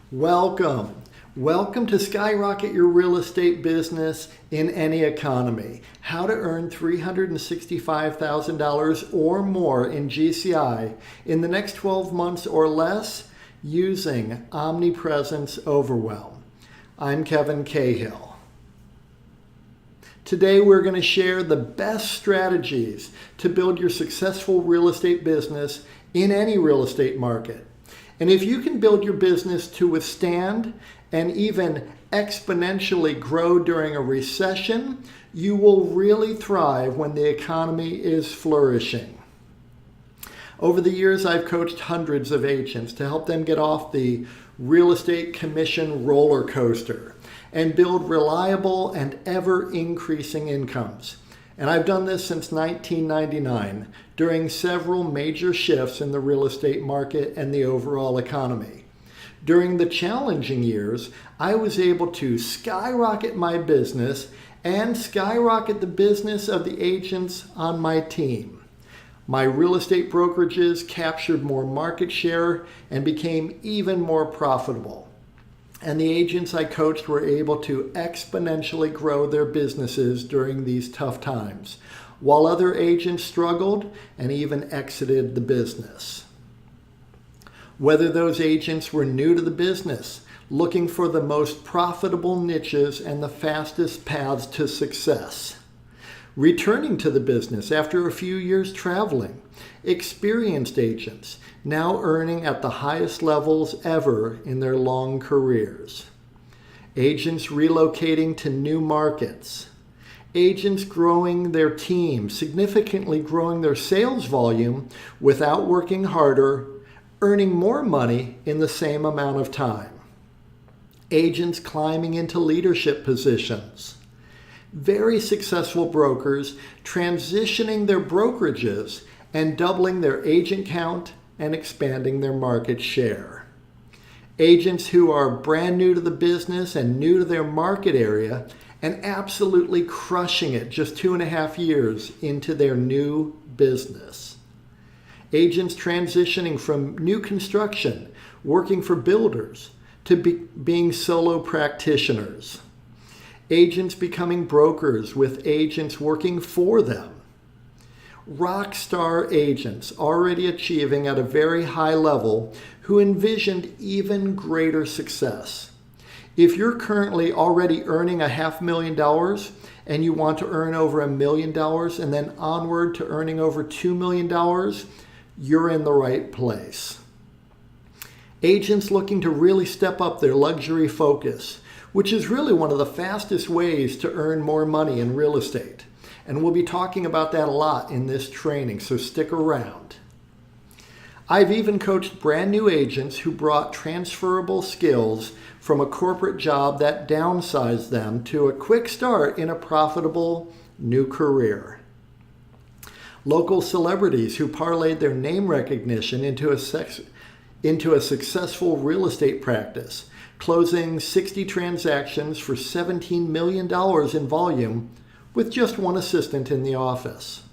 Welcome. Welcome to Skyrocket Your Real Estate Business in Any Economy. How to earn $365,000 or more in GCI in the next 12 months or less using Omnipresence Overwhelm. I'm Kevin Cahill. Today we're going to share the best strategies to build your successful real estate business in any real estate market. And if you can build your business to withstand and even exponentially grow during a recession, you will really thrive when the economy is flourishing. Over the years, I've coached hundreds of agents to help them get off the real estate commission roller coaster and build reliable and ever-increasing incomes. And I've done this since 1999 during several major shifts in the real estate market and the overall economy. During the challenging years, I was able to skyrocket my business and skyrocket the business of the agents on my team. My real estate brokerages captured more market share and became even more profitable. And the agents I coached were able to exponentially grow their businesses during these tough times, while other agents struggled and even exited the business. Whether those agents were new to the business, looking for the most profitable niches and the fastest paths to success, returning to the business after a few years traveling, experienced agents now earning at the highest levels ever in their long careers, agents relocating to new markets, agents growing their team, significantly growing their sales volume without working harder, earning more money in the same amount of time, agents climbing into leadership positions, very successful brokers transitioning their brokerages and doubling their agent count and expanding their market share. Agents who are brand new to the business and new to their market area and absolutely crushing it just 2.5 years into their new business. Agents transitioning from new construction, working for builders, to being solo practitioners. Agents becoming brokers with agents working for them. Rock star agents already achieving at a very high level who envisioned even greater success. If you're currently already earning $500,000 and you want to earn over $1 million and then onward to earning over $2 million, you're in the right place. Agents looking to really step up their luxury focus, which is really one of the fastest ways to earn more money in real estate. And we'll be talking about that a lot in this training, so stick around. I've even coached brand new agents who brought transferable skills from a corporate job that downsized them to a quick start in a profitable new career. Local celebrities who parlayed their name recognition into a successful real estate practice, closing 60 transactions for $17 million in volume with just one assistant in the office.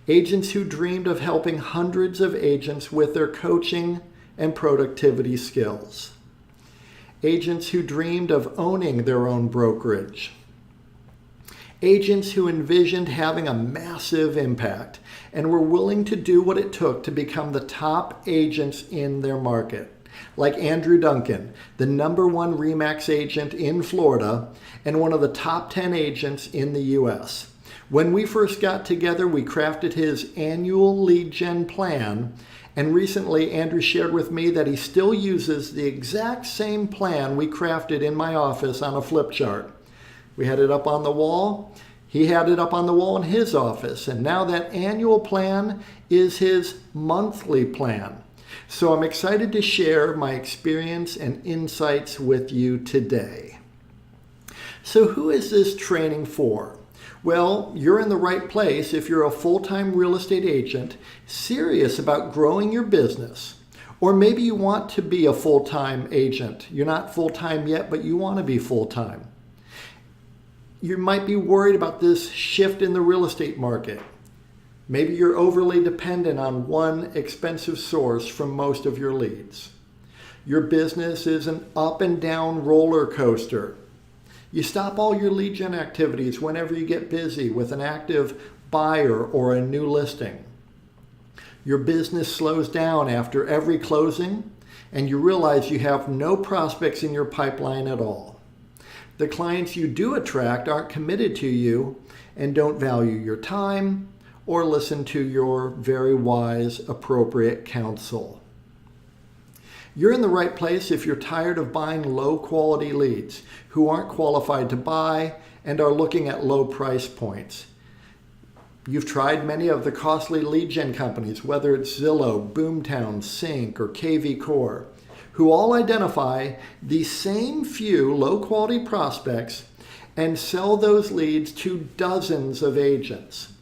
Agents who dreamed of helping hundreds of agents with their coaching and productivity skills. Agents who dreamed of owning their own brokerage. Agents who envisioned having a massive impact and were willing to do what it took to become the top agents in their market. Like Andrew Duncan, the #1 RE/MAX agent in Florida and one of the top 10 agents in the US. When we first got together, we crafted his annual lead gen plan, and recently Andrew shared with me that he still uses the exact same plan we crafted in my office on a flip chart. We had it up on the wall. He had it up on the wall in his office, and now that annual plan is his monthly plan. So I'm excited to share my experience and insights with you today. So who is this training for? Well, you're in the right place if you're a full-time real estate agent serious about growing your business. Or maybe you want to be a full-time agent. You're not full-time yet, but you want to be full-time. You might be worried about this shift in the real estate market. Maybe you're overly dependent on one expensive source from most of your leads. Your business is an up and down roller coaster. You stop all your lead gen activities whenever you get busy with an active buyer or a new listing. Your business slows down after every closing, and you realize you have no prospects in your pipeline at all. The clients you do attract aren't committed to you and don't value your time or listen to your very wise, appropriate counsel. You're in the right place if you're tired of buying low-quality leads who aren't qualified to buy and are looking at low price points. You've tried many of the costly lead gen companies, whether it's Zillow, Boomtown, Sync, or KV Core, who all identify the same few low-quality prospects and sell those leads to dozens of agents.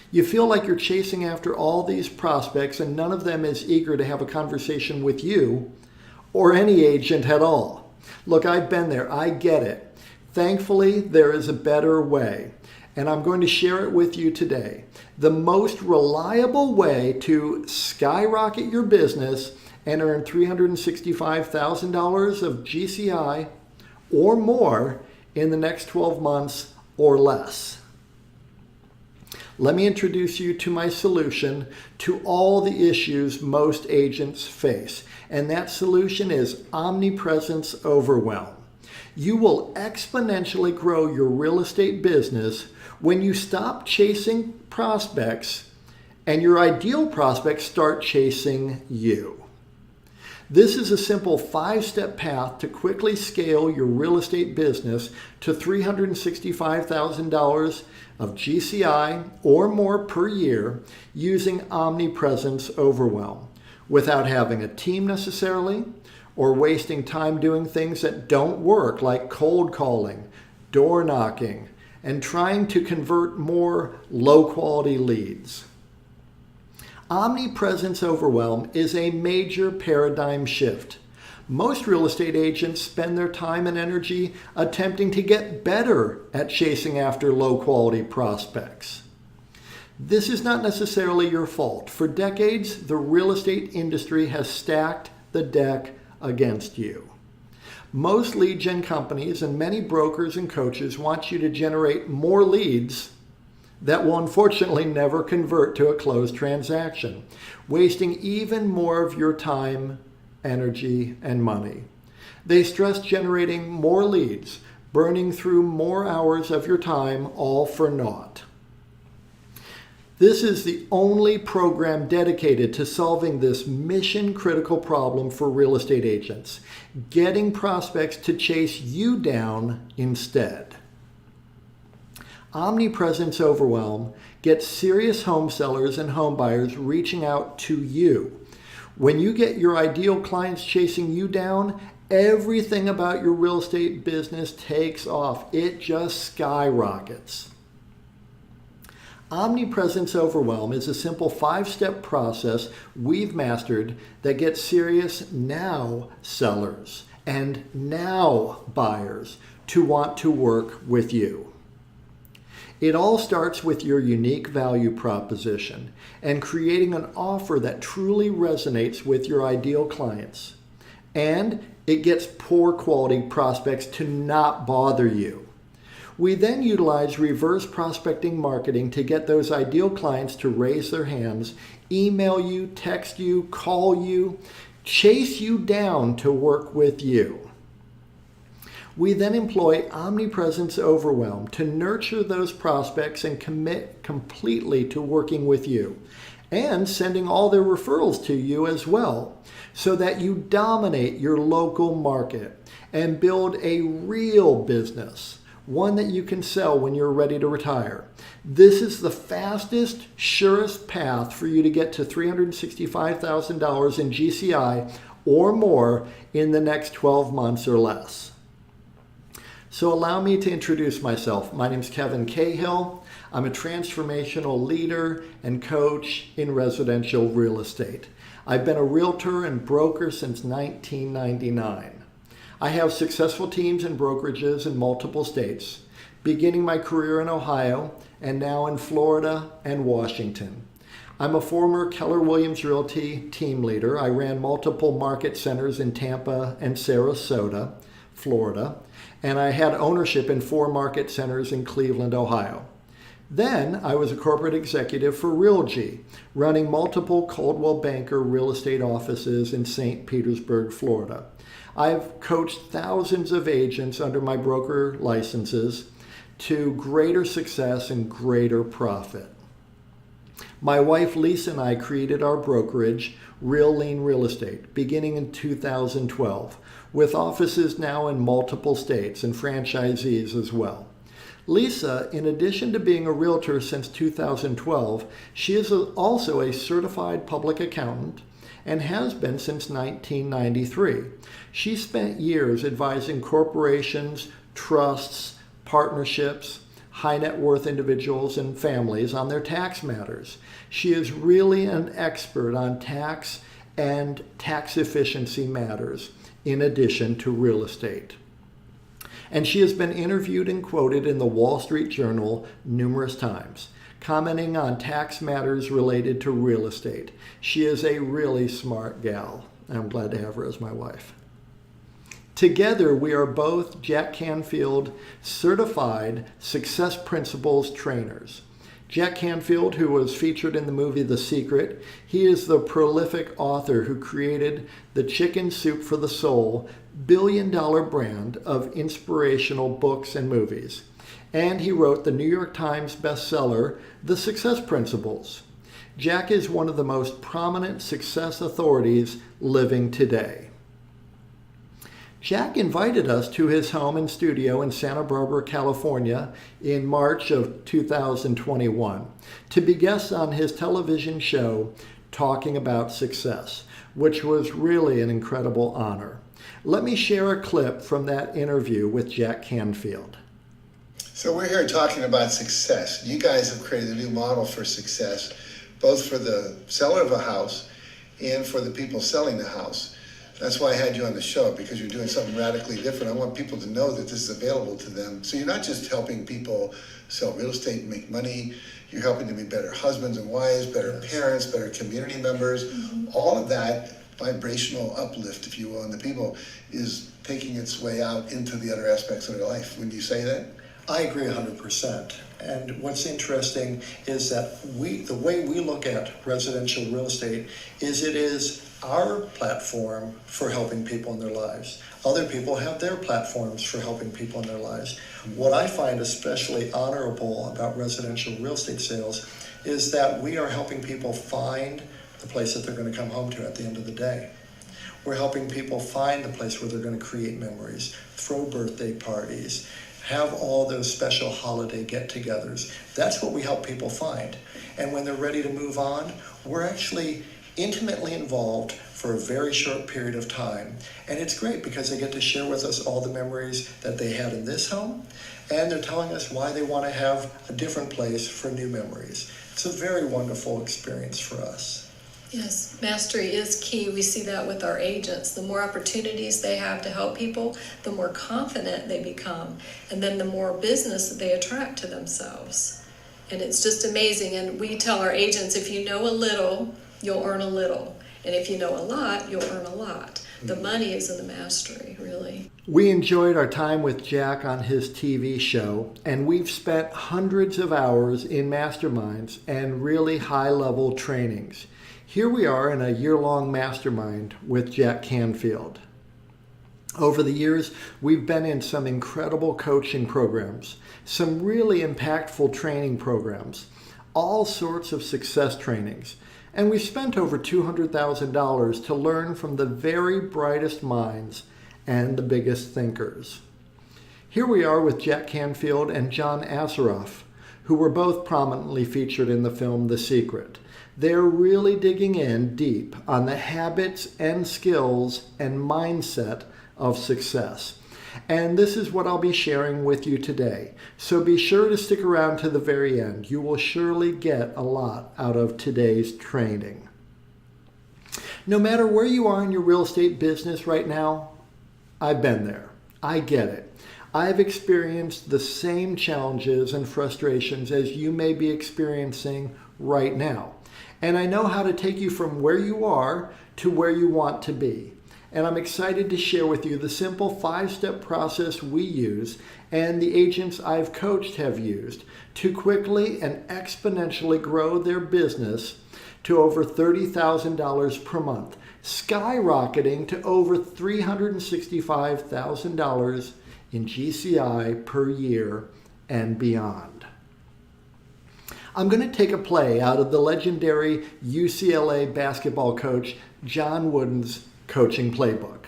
You feel like you're chasing after all these prospects and none of them is eager to have a conversation with you or any agent at all. Look, I've been there. I get it. Thankfully, there is a better way, and I'm going to share it with you today. The most reliable way to skyrocket your business and earn $365,000 of GCI or more in the next 12 months or less. Let me introduce you to my solution to all the issues most agents face, and that solution is Omnipresence Overwhelm. You will exponentially grow your real estate business when you stop chasing prospects and your ideal prospects start chasing you. This is a simple 5-step path to quickly scale your real estate business to $365,000 of GCI or more per year using Omnipresence Overwhelm without having a team necessarily or wasting time doing things that don't work like cold calling, door knocking, and trying to convert more low-quality leads. Omnipresence Overwhelm is a major paradigm shift. Most real estate agents spend their time and energy attempting to get better at chasing after low-quality prospects. This is not necessarily your fault. For decades, the real estate industry has stacked the deck against you. Most lead gen companies and many brokers and coaches want you to generate more leads that will unfortunately never convert to a closed transaction, wasting even more of your time, energy, and money. They stress generating more leads, burning through more hours of your time, all for naught. This is the only program dedicated to solving this mission-critical problem for real estate agents, getting prospects to chase you down instead. Omnipresence Overwhelm gets serious home sellers and home buyers reaching out to you. When you get your ideal clients chasing you down, everything about your real estate business takes off. It just skyrockets. Omnipresence Overwhelm is a simple 5-step process we've mastered that gets serious now sellers and now buyers to want to work with you. It all starts with your unique value proposition and creating an offer that truly resonates with your ideal clients. And it gets poor quality prospects to not bother you. We then utilize reverse prospecting marketing to get those ideal clients to raise their hands, email you, text you, call you, chase you down to work with you. We then employ Omnipresence Overwhelm to nurture those prospects and commit completely to working with you and sending all their referrals to you as well, so that you dominate your local market and build a real business, one that you can sell when you're ready to retire. This is the fastest, surest path for you to get to $365,000 in GCI or more in the next 12 months or less. So allow me to introduce myself. My name is Kevin Cahill. I'm a transformational leader and coach in residential real estate. I've been a realtor and broker since 1999. I have successful teams and brokerages in multiple states, beginning my career in Ohio and now in Florida and Washington. I'm a former Keller Williams Realty team leader. I ran multiple market centers in Tampa and Sarasota, Florida, and I had ownership in 4 market centers in Cleveland, Ohio. Then I was a corporate executive for Realgy, running multiple Coldwell Banker real estate offices in St. Petersburg, Florida. I've coached thousands of agents under my broker licenses to greater success and greater profit. My wife Lisa and I created our brokerage, Real Lean Real Estate, beginning in 2012, with offices now in multiple states and franchisees as well. Lisa, in addition to being a realtor since 2012, she is also a certified public accountant and has been since 1993. She spent years advising corporations, trusts, partnerships, high net worth individuals and families on their tax matters. She is really an expert on tax and tax efficiency matters, in addition to real estate. And she has been interviewed and quoted in the Wall Street Journal numerous times, commenting on tax matters related to real estate. She is a really smart gal. I'm glad to have her as my wife. Together, we are both Jack Canfield certified Success Principles trainers. Jack Canfield, who was featured in the movie The Secret, he is the prolific author who created the Chicken Soup for the Soul billion-dollar brand of inspirational books and movies. And he wrote the New York Times bestseller, The Success Principles. Jack is one of the most prominent success authorities living today. Jack invited us to his home and studio in Santa Barbara, California in March of 2021 to be guests on his television show Talking About Success, which was really an incredible honor. Let me share a clip from that interview with Jack Canfield. So we're here talking about success. You guys have created a new model for success, both for the seller of a house and for the people selling the house. That's why I had you on the show, because you're doing something radically different. I want people to know that this is available to them. So you're not just helping people sell real estate and make money. You're helping them be better husbands and wives, better parents, better community members. All of that vibrational uplift, if you will, in the people is taking its way out into the other aspects of their life. Wouldn't you say that? I agree 100%. And what's interesting is that the way we look at residential real estate is it is our platform for helping people in their lives. Other people have their platforms for helping people in their lives. What I find especially honorable about residential real estate sales is that we are helping people find the place that they're going to come home to at the end of the day. We're helping people find the place where they're going to create memories, throw birthday parties, have all those special holiday get-togethers. That's what we help people find. And when they're ready to move on, we're actually intimately involved for a very short period of time. And it's great because they get to share with us all the memories that they had in this home, and they're telling us why they want to have a different place for new memories. It's a very wonderful experience for us. Yes, mastery is key. We see that with our agents. The more opportunities they have to help people, the more confident they become, and then the more business that they attract to themselves. And it's just amazing. And we tell our agents, if you know a little, you'll earn a little. And if you know a lot, you'll earn a lot. The money is in the mastery, really. We enjoyed our time with Jack on his TV show, and we've spent hundreds of hours in masterminds and really high-level trainings. Here we are in a year-long mastermind with Jack Canfield. Over the years, we've been in some incredible coaching programs, some really impactful training programs, all sorts of success trainings. And we spent over $200,000 to learn from the very brightest minds and the biggest thinkers. Here we are with Jack Canfield and John Assaraf, who were both prominently featured in the film The Secret. They're really digging in deep on the habits and skills and mindset of success. And this is what I'll be sharing with you today. So be sure to stick around to the very end. You will surely get a lot out of today's training. No matter where you are in your real estate business right now, I've been there. I get it. I've experienced the same challenges and frustrations as you may be experiencing right now. And I know how to take you from where you are to where you want to be. And I'm excited to share with you the simple 5-step process we use and the agents I've coached have used to quickly and exponentially grow their business to over $30,000 per month, skyrocketing to over $365,000 in GCI per year and beyond. I'm going to take a play out of the legendary UCLA basketball coach John Wooden's coaching playbook.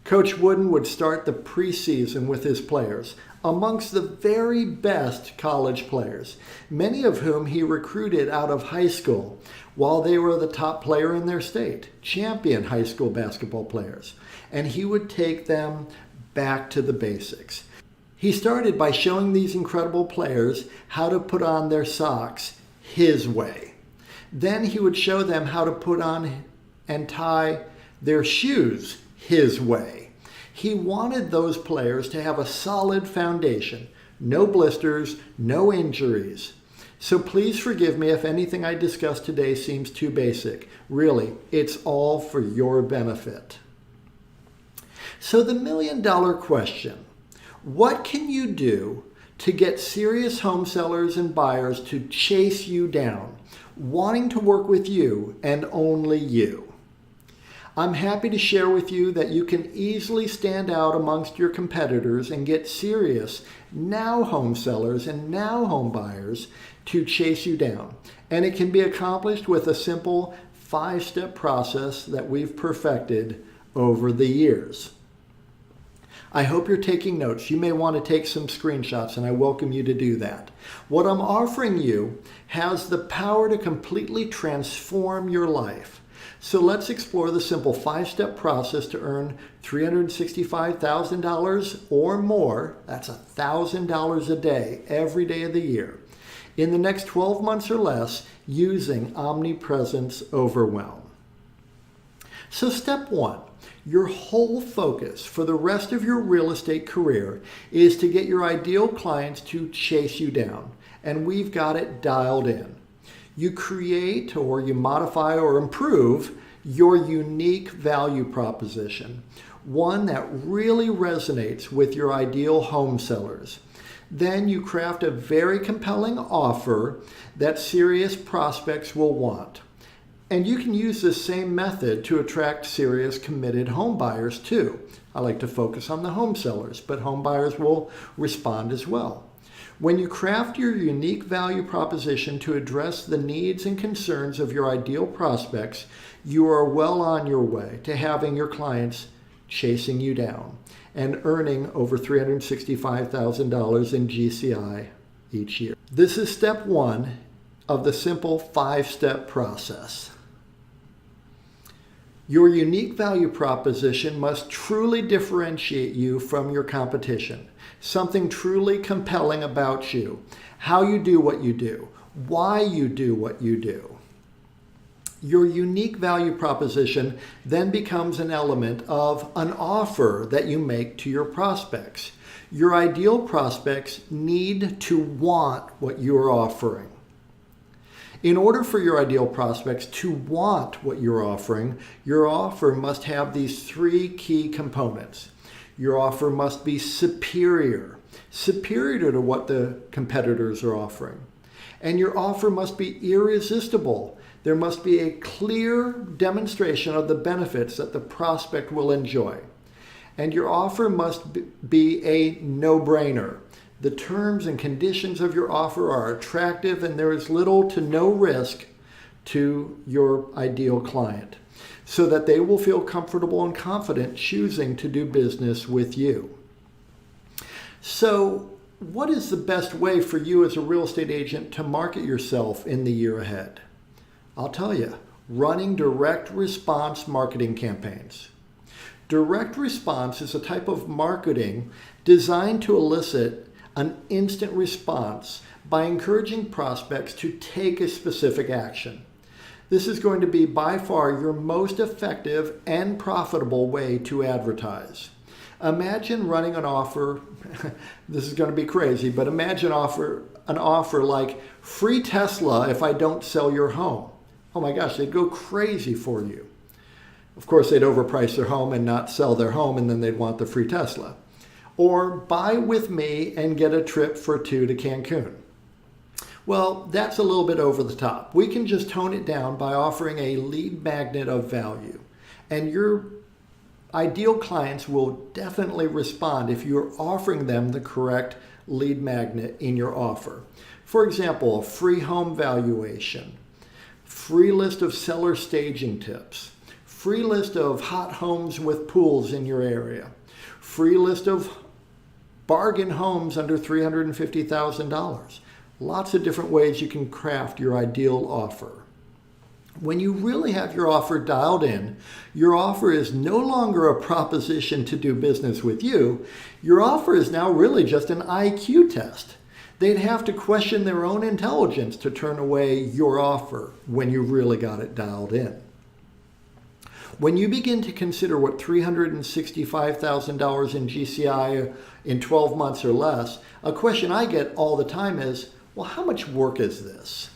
Coach Wooden would start the preseason with his players, amongst the very best college players, many of whom he recruited out of high school while they were the top player in their state, champion high school basketball players. And he would take them back to the basics. He started by showing these incredible players how to put on their socks his way. Then he would show them how to put on and tie their shoes his way. He wanted those players to have a solid foundation, no blisters, no injuries. So please forgive me if anything I discussed today seems too basic. Really, it's all for your benefit. So the million-dollar question, what can you do to get serious home sellers and buyers to chase you down, wanting to work with you and only you? I'm happy to share with you that you can easily stand out amongst your competitors and get serious now home sellers and now home buyers to chase you down. And it can be accomplished with a simple 5-step process that we've perfected over the years. I hope you're taking notes. You may want to take some screenshots, and I welcome you to do that. What I'm offering you has the power to completely transform your life. So let's explore the simple 5-step process to earn $365,000 or more, that's $1,000 a day, every day of the year, in the next 12 months or less using Omnipresence Overwhelm. So step 1, your whole focus for the rest of your real estate career is to get your ideal clients to chase you down, and we've got it dialed in. You create or you modify or improve your unique value proposition, one that really resonates with your ideal home sellers. Then you craft a very compelling offer that serious prospects will want. And you can use this same method to attract serious committed home buyers too. I like to focus on the home sellers, but home buyers will respond as well. When you craft your unique value proposition to address the needs and concerns of your ideal prospects, you are well on your way to having your clients chasing you down and earning over $365,000 in GCI each year. This is step 1 of the simple 5-step process. Your unique value proposition must truly differentiate you from your competition. Something truly compelling about you, how you do what you do, why you do what you do. Your unique value proposition then becomes an element of an offer that you make to your prospects. Your ideal prospects need to want what you're offering. In order for your ideal prospects to want what you're offering, your offer must have these 3 key components. Your offer must be superior to what the competitors are offering. And your offer must be irresistible. There must be a clear demonstration of the benefits that the prospect will enjoy. And your offer must be a no-brainer. The terms and conditions of your offer are attractive and there is little to no risk to your ideal client, so that they will feel comfortable and confident choosing to do business with you. So, what is the best way for you as a real estate agent to market yourself in the year ahead? I'll tell you, running direct response marketing campaigns. Direct response is a type of marketing designed to elicit an instant response by encouraging prospects to take a specific action. This is going to be by far your most effective and profitable way to advertise. Imagine running an offer, this is going to be crazy, but imagine an offer like free Tesla if I don't sell your home. oh my gosh, they'd go crazy for you. Of course, they'd overprice their home and not sell their home, and then they'd want the free Tesla. Or buy with me and get a trip for 2 to Cancun. Well, that's a little bit over the top. We can just tone it down by offering a lead magnet of value. And your ideal clients will definitely respond if you're offering them the correct lead magnet in your offer. For example, a free home valuation, free list of seller staging tips, free list of hot homes with pools in your area, free list of bargain homes under $350,000. Lots of different ways you can craft your ideal offer. When you really have your offer dialed in, your offer is no longer a proposition to do business with you. Your offer is now really just an IQ test. They'd have to question their own intelligence to turn away your offer when you really got it dialed in. When you begin to consider what $365,000 in GCI in 12 months or less, a question I get all the time is, well, how much work is this?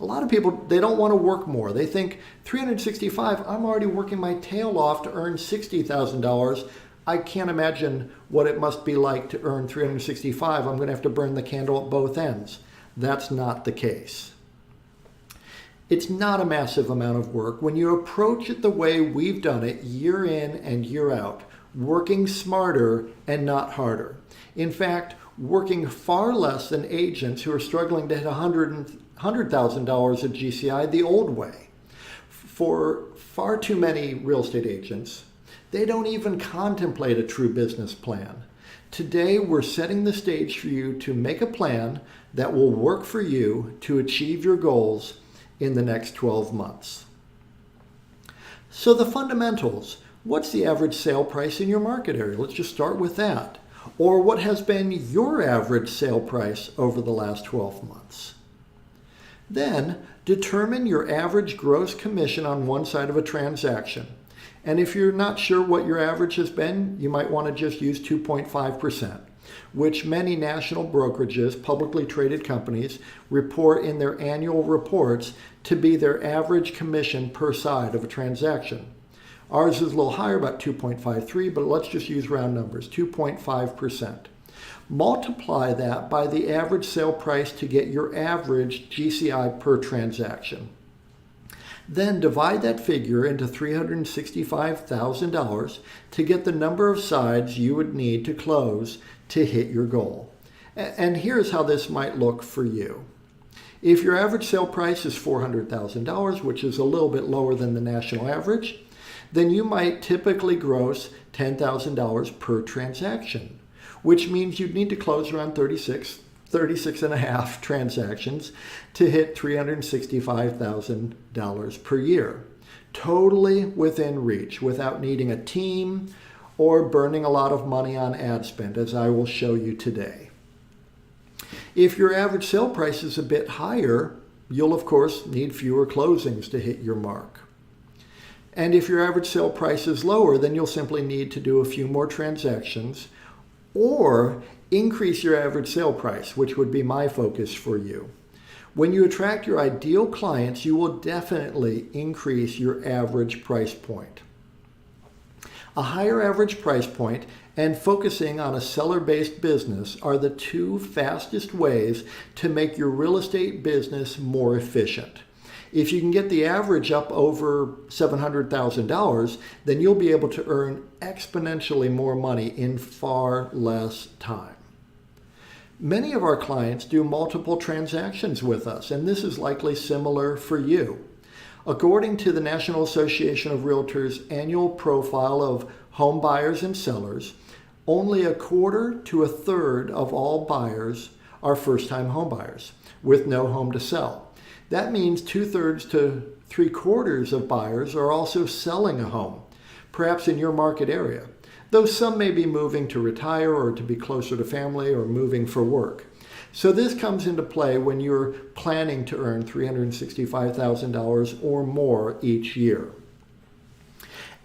A lot of people, they don't want to work more. They think 365, I'm already working my tail off to earn $60,000. I can't imagine what it must be like to earn 365. I'm going to have to burn the candle at both ends. That's not the case. It's not a massive amount of work when you approach it the way we've done it year in and year out, working smarter and not harder. In fact, working far less than agents who are struggling to hit $100,000 of GCI the old way. For far too many real estate agents, they don't even contemplate a true business plan. Today, we're setting the stage for you to make a plan that will work for you to achieve your goals in the next 12 months. So the fundamentals, what's the average sale price in your market area? Let's just start with that. Or what has been your average sale price over the last 12 months? Then determine your average gross commission on one side of a transaction. And if you're not sure what your average has been, you might want to just use 2.5%. Which many national brokerages, publicly traded companies, report in their annual reports to be their average commission per side of a transaction. Ours is a little higher, about 2.53, but let's just use round numbers, 2.5%. Multiply that by the average sale price to get your average GCI per transaction. Then divide that figure into $365,000 to get the number of sides you would need to close to hit your goal. And here's how this might look for you. If your average sale price is $400,000, which is a little bit lower than the national average, then you might typically gross $10,000 per transaction, which means you'd need to close around 36 and a half transactions to hit $365,000 per year. Totally within reach, without needing a team or burning a lot of money on ad spend, as I will show you today. If your average sale price is a bit higher, you'll of course need fewer closings to hit your mark. And if your average sale price is lower, then you'll simply need to do a few more transactions or increase your average sale price, which would be my focus for you. When you attract your ideal clients, you will definitely increase your average price point. A higher average price point and focusing on a seller-based business are the two fastest ways to make your real estate business more efficient. If you can get the average up over $700,000, then you'll be able to earn exponentially more money in far less time. Many of our clients do multiple transactions with us, and this is likely similar for you. According to the National Association of Realtors annual profile of home buyers and sellers, only a quarter to a third of all buyers are first-time home buyers with no home to sell. That means 2/3 to 3/4 of buyers are also selling a home, perhaps in your market area, though some may be moving to retire or to be closer to family or moving for work. So this comes into play when you're planning to earn $365,000 or more each year.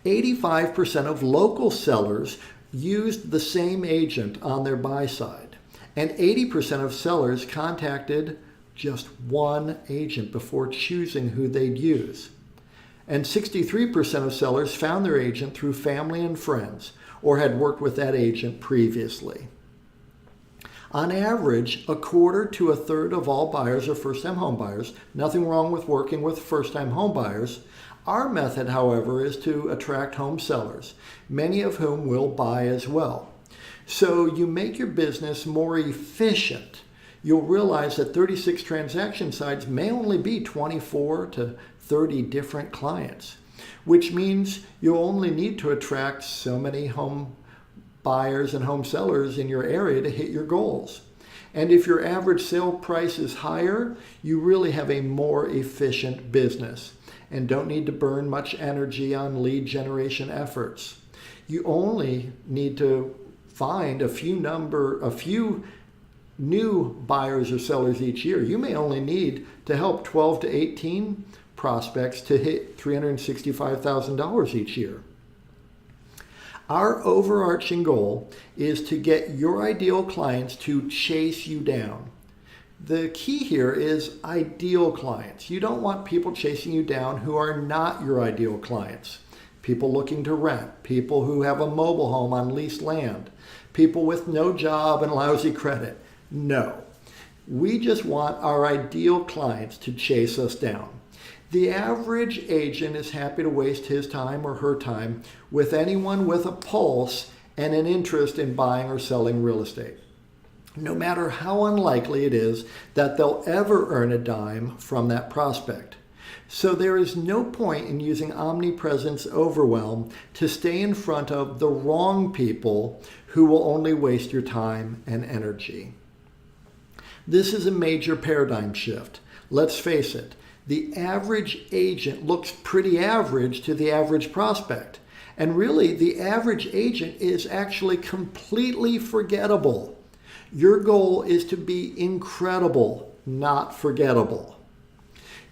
85% of local sellers used the same agent on their buy side, and 80% of sellers contacted just one agent before choosing who they'd use. And 63% of sellers found their agent through family and friends or had worked with that agent previously. On average, a quarter to a third of all buyers are first-time home buyers. Nothing wrong with working with first-time home buyers. Our method, however, is to attract home sellers, many of whom will buy as well. So you make your business more efficient. You'll realize that 36 transaction sites may only be 24 to 30 different clients, which means you'll only need to attract so many home buyers and home sellers in your area to hit your goals. And if your average sale price is higher, you really have a more efficient business and don't need to burn much energy on lead generation efforts. You only need to find a few new buyers or sellers each year. You may only need to help 12 to 18 prospects to hit $365,000 each year. Our overarching goal is to get your ideal clients to chase you down. The key here is ideal clients. You don't want people chasing you down who are not your ideal clients. People looking to rent, people who have a mobile home on leased land, people with no job and lousy credit. No, we just want our ideal clients to chase us down. The average agent is happy to waste his time or her time with anyone with a pulse and an interest in buying or selling real estate, no matter how unlikely it is that they'll ever earn a dime from that prospect. So there is no point in using Omnipresence Overwhelm to stay in front of the wrong people who will only waste your time and energy. This is a major paradigm shift. Let's face it. The average agent looks pretty average to the average prospect. And really, the average agent is actually completely forgettable. Your goal is to be incredible, not forgettable.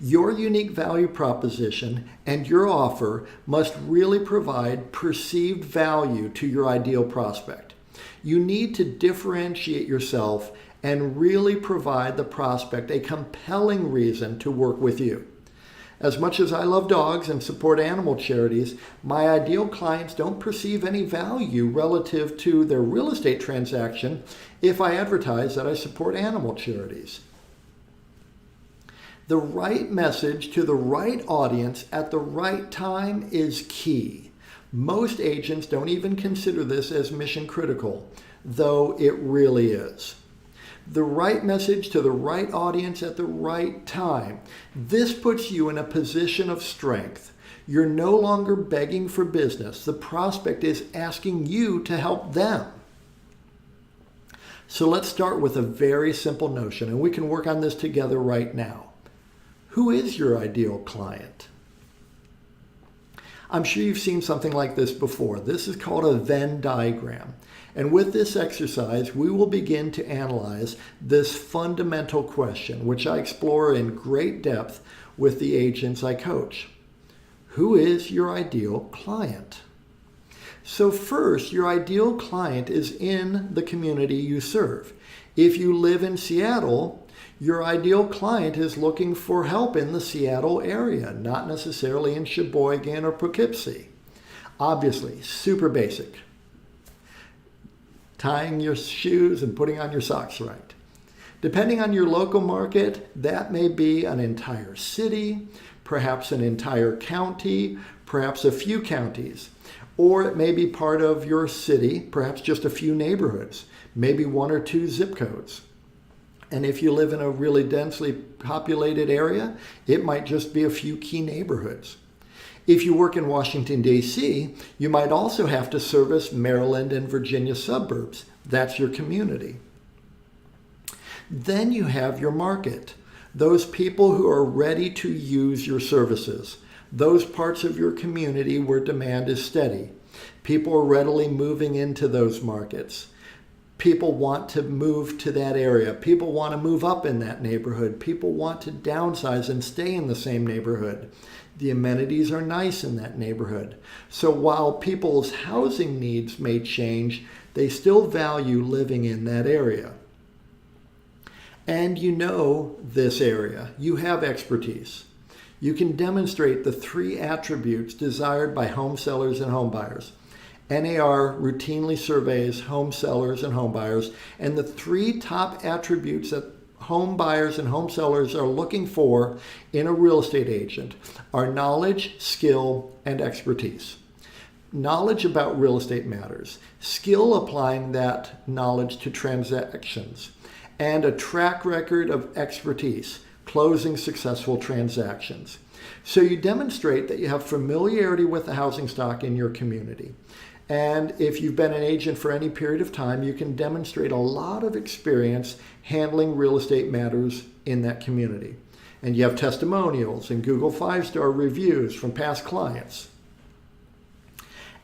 Your unique value proposition and your offer must really provide perceived value to your ideal prospect. You need to differentiate yourself and really provide the prospect a compelling reason to work with you. As much as I love dogs and support animal charities, my ideal clients don't perceive any value relative to their real estate transaction if I advertise that I support animal charities. The right message to the right audience at the right time is key. Most agents don't even consider this as mission critical, though it really is. The right message to the right audience at the right time. This puts you in a position of strength. You're no longer begging for business. The prospect is asking you to help them. So let's start with a very simple notion, and we can work on this together right now. Who is your ideal client? I'm sure you've seen something like this before. This is called a Venn diagram. And with this exercise, we will begin to analyze this fundamental question, which I explore in great depth with the agents I coach. Who is your ideal client? So first, your ideal client is in the community you serve. If you live in Seattle, your ideal client is looking for help in the Seattle area, not necessarily in Sheboygan or Poughkeepsie. Obviously, super basic. Tying your shoes and putting on your socks right. Depending on your local market, that may be an entire city, perhaps an entire county, perhaps a few counties, or it may be part of your city, perhaps just a few neighborhoods, maybe one or two zip codes. And if you live in a really densely populated area, it might just be a few key neighborhoods. If you work in Washington, D.C., you might also have to service Maryland and Virginia suburbs. That's your community. Then you have your market, those people who are ready to use your services, those parts of your community where demand is steady. People are readily moving into those markets. People want to move to that area. People want to move up in that neighborhood. People want to downsize and stay in the same neighborhood. The amenities are nice in that neighborhood. So while people's housing needs may change, they still value living in that area. and you know this area. You have expertise. You can demonstrate the 3 attributes desired by home sellers and home buyers. NAR routinely surveys home sellers and home buyers, and the 3 top attributes that home buyers and home sellers are looking for in a real estate agent are knowledge, skill, and expertise. Knowledge about real estate matters, skill applying that knowledge to transactions, and a track record of expertise, closing successful transactions. So you demonstrate that you have familiarity with the housing stock in your community. And if you've been an agent for any period of time, you can demonstrate a lot of experience handling real estate matters in that community. And you have testimonials and Google 5-star reviews from past clients.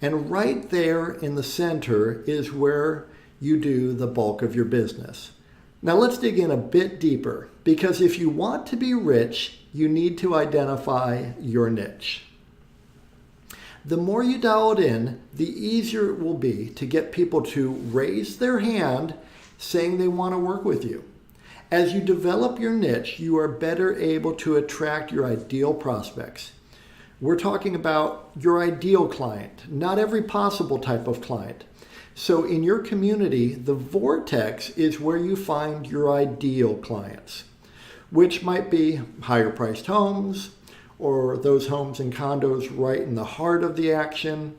And right there in the center is where you do the bulk of your business. Now let's dig in a bit deeper, because if you want to be rich, you need to identify your niche. The more you dial it in, the easier it will be to get people to raise their hand saying they want to work with you. As you develop your niche, you are better able to attract your ideal prospects. We're talking about your ideal client, not every possible type of client. So in your community, the vortex is where you find your ideal clients, which might be higher priced homes, or those homes and condos right in the heart of the action,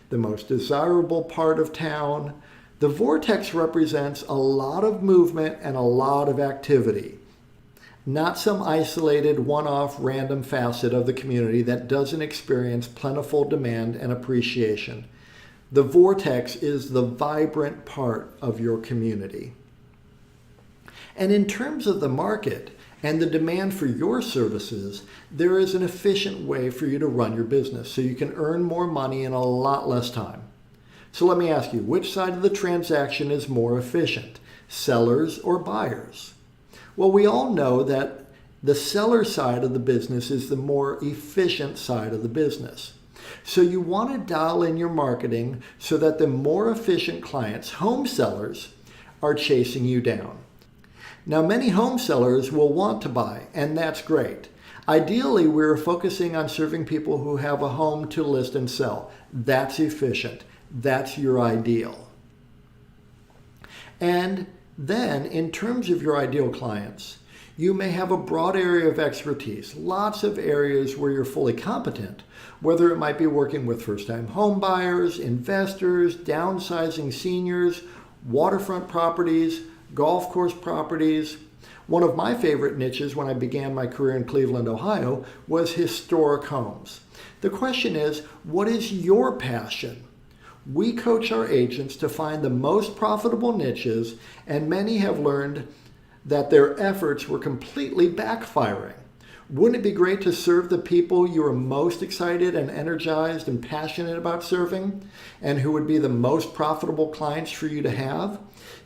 the most desirable part of town. The vortex represents a lot of movement and a lot of activity, not some isolated one-off random facet of the community that doesn't experience plentiful demand and appreciation. The vortex is the vibrant part of your community. And in terms of the market and the demand for your services, there is an efficient way for you to run your business so you can earn more money in a lot less time. So let me ask you, which side of the transaction is more efficient, sellers or buyers? Well, we all know that the seller side of the business is the more efficient side of the business. So you want to dial in your marketing so that the more efficient clients, home sellers, are chasing you down. Now, many home sellers will want to buy, and that's great. Ideally, we're focusing on serving people who have a home to list and sell. That's efficient. That's your ideal. And then, in terms of your ideal clients, you may have a broad area of expertise, lots of areas where you're fully competent, whether it might be working with first-time home buyers, investors, downsizing seniors, waterfront properties, golf course properties. One of my favorite niches when I began my career in Cleveland, Ohio, was historic homes. The question is, what is your passion? We coach our agents to find the most profitable niches, and many have learned that their efforts were completely backfiring. Wouldn't it be great to serve the people you are most excited and energized and passionate about serving, and who would be the most profitable clients for you to have?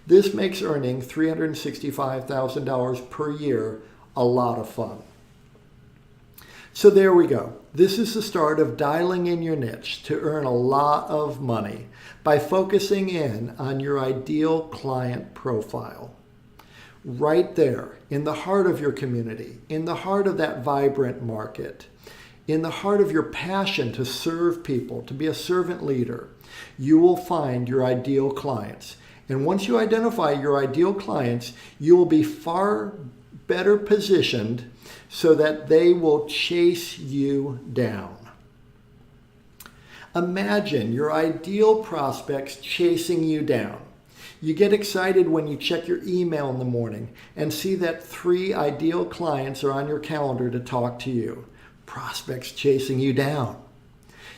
This makes earning $365,000 per year a lot of fun. So there we go. This is the start of dialing in your niche to earn a lot of money by focusing in on your ideal client profile. Right there, in the heart of your community, in the heart of that vibrant market, in the heart of your passion to serve people, to be a servant leader, you will find your ideal clients. And once you identify your ideal clients, you will be far better positioned so that they will chase you down. Imagine your ideal prospects chasing you down. You get excited when you check your email in the morning and see that 3 ideal clients are on your calendar to talk to you. Prospects chasing you down.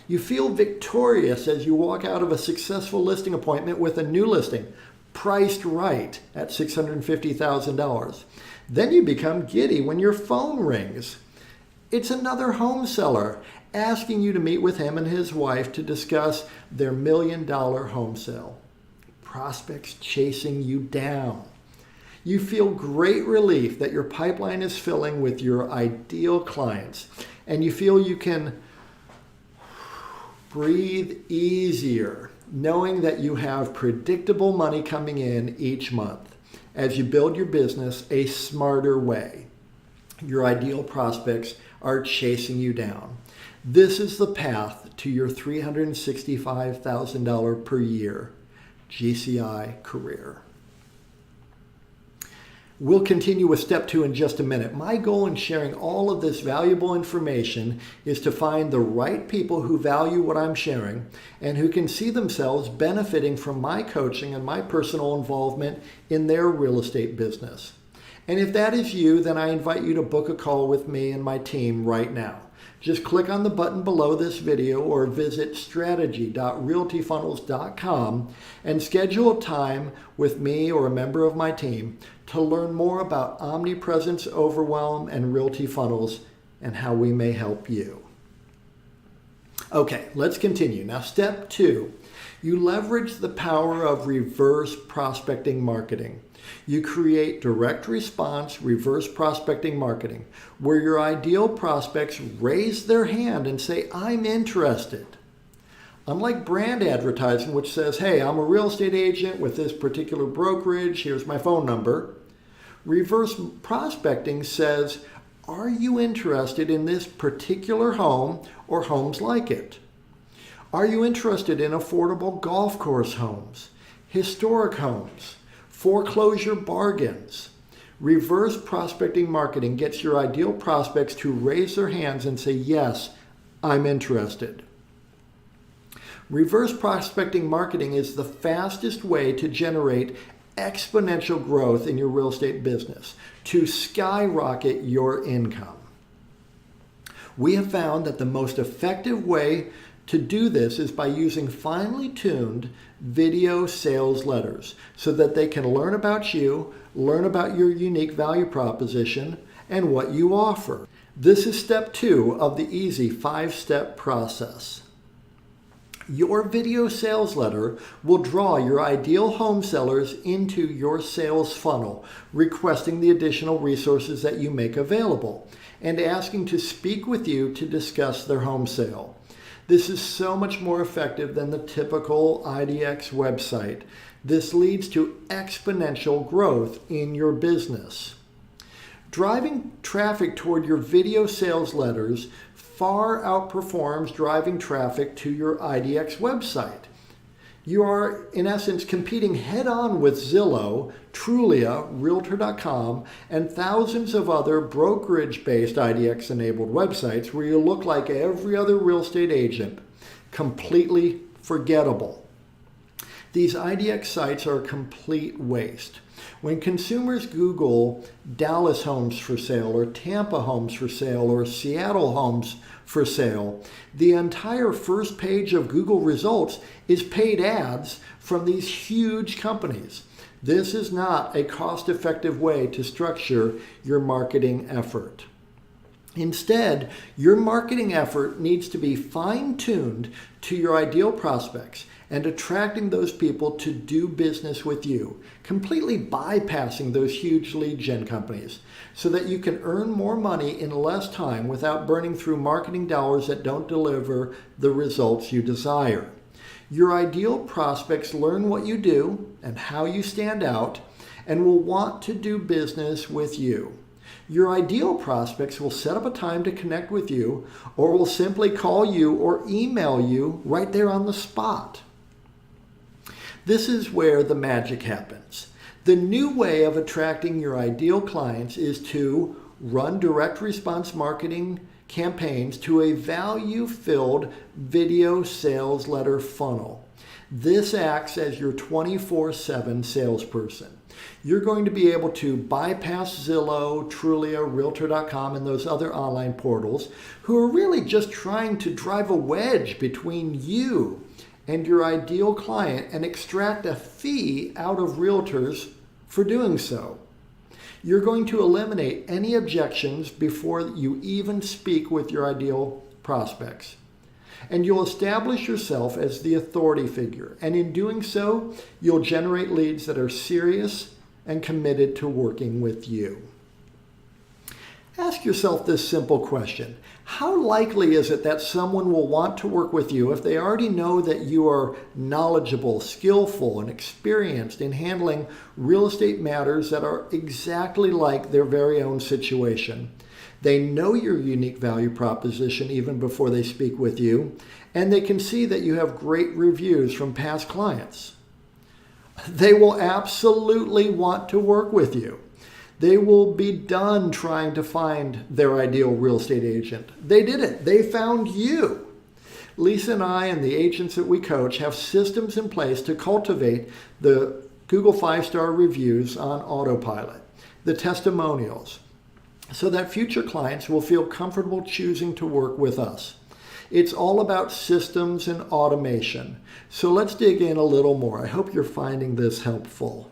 You feel victorious as you walk out of a successful listing appointment with a new listing, priced right at $650,000. Then you become giddy when your phone rings. It's another home seller asking you to meet with him and his wife to discuss their $1 million home sale. Prospects chasing you down. You feel great relief that your pipeline is filling with your ideal clients, and you feel you can breathe easier knowing that you have predictable money coming in each month. as you build your business a smarter way. Your ideal prospects are chasing you down. This is the path to your $365,000 per year GCI career. We'll continue with step 2 in just a minute. My goal in sharing all of this valuable information is to find the right people who value what I'm sharing and who can see themselves benefiting from my coaching and my personal involvement in their real estate business. And if that is you, then I invite you to book a call with me and my team right now. Just click on the button below this video or visit strategy.realtyfunnels.com and schedule a time with me or a member of my team to learn more about Omnipresence Overwhelm and Realty Funnels and how we may help you. Okay, let's continue. Now, step 2, you leverage the power of reverse prospecting marketing. You create direct response reverse prospecting marketing, where your ideal prospects raise their hand and say, I'm interested. Unlike brand advertising, which says, hey, I'm a real estate agent with this particular brokerage, here's my phone number. Reverse prospecting says, are you interested in this particular home or homes like it? Are you interested in affordable golf course homes, historic homes, foreclosure bargains? Reverse prospecting marketing gets your ideal prospects to raise their hands and say, yes, I'm interested. Reverse prospecting marketing is the fastest way to generate exponential growth in your real estate business, to skyrocket your income. We have found that the most effective way to do this is by using finely tuned video sales letters so that they can learn about you, learn about your unique value proposition, and what you offer. This is step 2 of the easy 5-step process. Your video sales letter will draw your ideal home sellers into your sales funnel, requesting the additional resources that you make available and asking to speak with you to discuss their home sale. This is so much more effective than the typical IDX website. This leads to exponential growth in your business. Driving traffic toward your video sales letters far outperforms driving traffic to your IDX website. You are, in essence, competing head-on with Zillow, Trulia, Realtor.com, and thousands of other brokerage-based IDX-enabled websites where you look like every other real estate agent, completely forgettable. These IDX sites are a complete waste. When consumers Google Dallas homes for sale or Tampa homes for sale or Seattle homes for sale, the entire first page of Google results is paid ads from these huge companies. This is not a cost-effective way to structure your marketing effort. Instead, your marketing effort needs to be fine-tuned to your ideal prospects and attracting those people to do business with you, completely bypassing those huge lead gen companies so that you can earn more money in less time without burning through marketing dollars that don't deliver the results you desire. Your ideal prospects learn what you do and how you stand out and will want to do business with you. Your ideal prospects will set up a time to connect with you or will simply call you or email you right there on the spot. This is where the magic happens. The new way of attracting your ideal clients is to run direct response marketing campaigns to a value-filled video sales letter funnel. This acts as your 24/7 salesperson. You're going to be able to bypass Zillow, Trulia, Realtor.com, and those other online portals who are really just trying to drive a wedge between you and your ideal client and extract a fee out of realtors for doing so. You're going to eliminate any objections before you even speak with your ideal prospects. And you'll establish yourself as the authority figure. And in doing so, you'll generate leads that are serious and committed to working with you. Ask yourself this simple question. How likely is it that someone will want to work with you if they already know that you are knowledgeable, skillful, and experienced in handling real estate matters that are exactly like their very own situation? They know your unique value proposition even before they speak with you, and they can see that you have great reviews from past clients. They will absolutely want to work with you. They will be done trying to find their ideal real estate agent. They did it. They found you. Lisa and I and the agents that we coach have systems in place to cultivate the Google 5-star reviews on autopilot, the testimonials, so that future clients will feel comfortable choosing to work with us. It's all about systems and automation. So let's dig in a little more. I hope you're finding this helpful.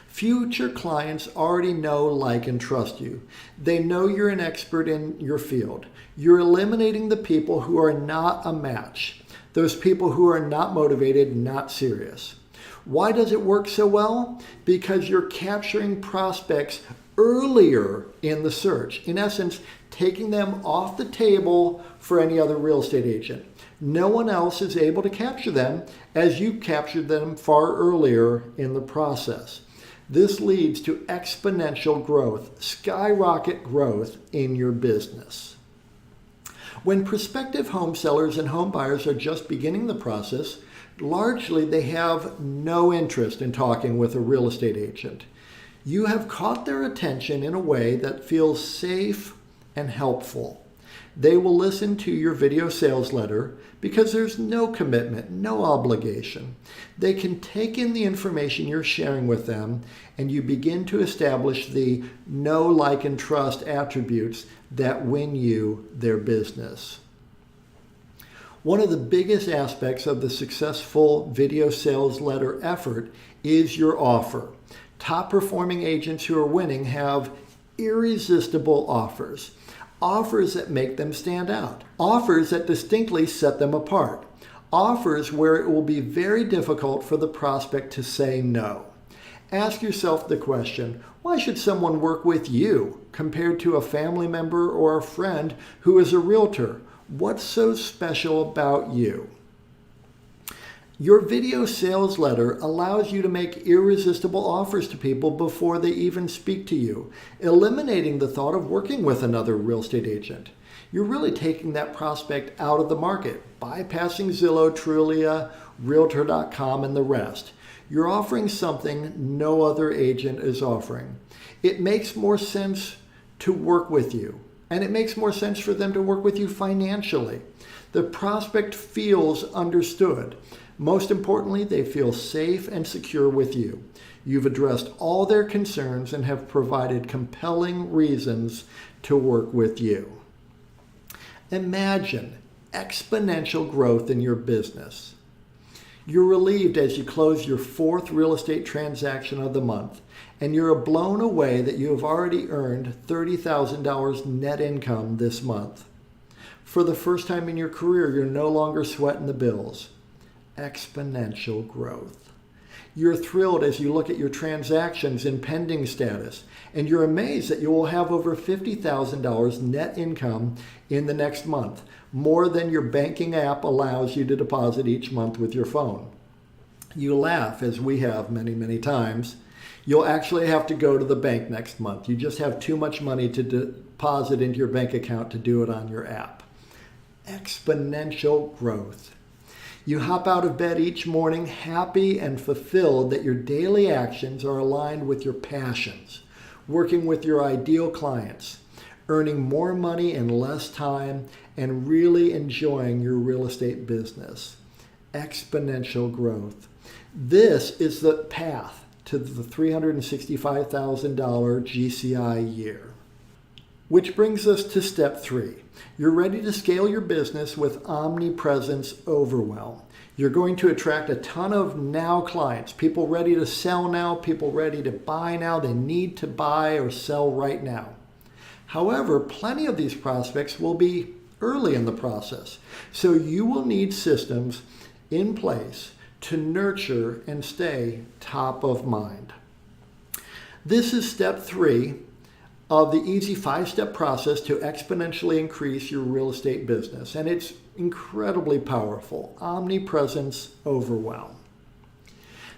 Future clients already know, like, and trust you. They know you're an expert in your field. You're eliminating the people who are not a match, those people who are not motivated, not serious. Why does it work so well? Because you're capturing prospects earlier in the search. In essence, taking them off the table for any other real estate agent. No one else is able to capture them as you captured them far earlier in the process. This leads to exponential growth, skyrocket growth in your business. When prospective home sellers and home buyers are just beginning the process, largely they have no interest in talking with a real estate agent. You have caught their attention in a way that feels safe and helpful. They will listen to your video sales letter because there's no commitment, no obligation. They can take in the information you're sharing with them, and you begin to establish the know, like, and trust attributes that win you their business. One of the biggest aspects of the successful video sales letter effort is your offer. Top performing agents who are winning have irresistible offers. Offers that make them stand out. Offers that distinctly set them apart. Offers where it will be very difficult for the prospect to say no. Ask yourself the question, why should someone work with you compared to a family member or a friend who is a realtor? What's so special about you? Your video sales letter allows you to make irresistible offers to people before they even speak to you, eliminating the thought of working with another real estate agent. You're really taking that prospect out of the market, bypassing Zillow, Trulia, Realtor.com, and the rest. You're offering something no other agent is offering. It makes more sense to work with you, and it makes more sense for them to work with you financially. The prospect feels understood. Most importantly, they feel safe and secure with you. You've addressed all their concerns and have provided compelling reasons to work with you. Imagine exponential growth in your business. You're relieved as you close your 4th real estate transaction of the month, and you're blown away that you have already earned $30,000 net income this month. For the first time in your career, you're no longer sweating the bills. Exponential growth. You're thrilled as you look at your transactions in pending status, and you're amazed that you will have over $50,000 net income in the next month, more than your banking app allows you to deposit each month with your phone. You laugh, as we have many, many times. You'll actually have to go to the bank next month. You just have too much money to deposit into your bank account to do it on your app. Exponential growth. You hop out of bed each morning happy and fulfilled that your daily actions are aligned with your passions, working with your ideal clients, earning more money in less time, and really enjoying your real estate business. Exponential growth. This is the path to the $365,000 GCI year. Which brings us to step 3. You're ready to scale your business with Omnipresence Overwhelm. You're going to attract a ton of now clients, people ready to sell now, people ready to buy now. They need to buy or sell right now. However, plenty of these prospects will be early in the process. So you will need systems in place to nurture and stay top of mind. This is step 3 of the easy 5-step process to exponentially increase your real estate business. And it's incredibly powerful. Omnipresence Overwhelm.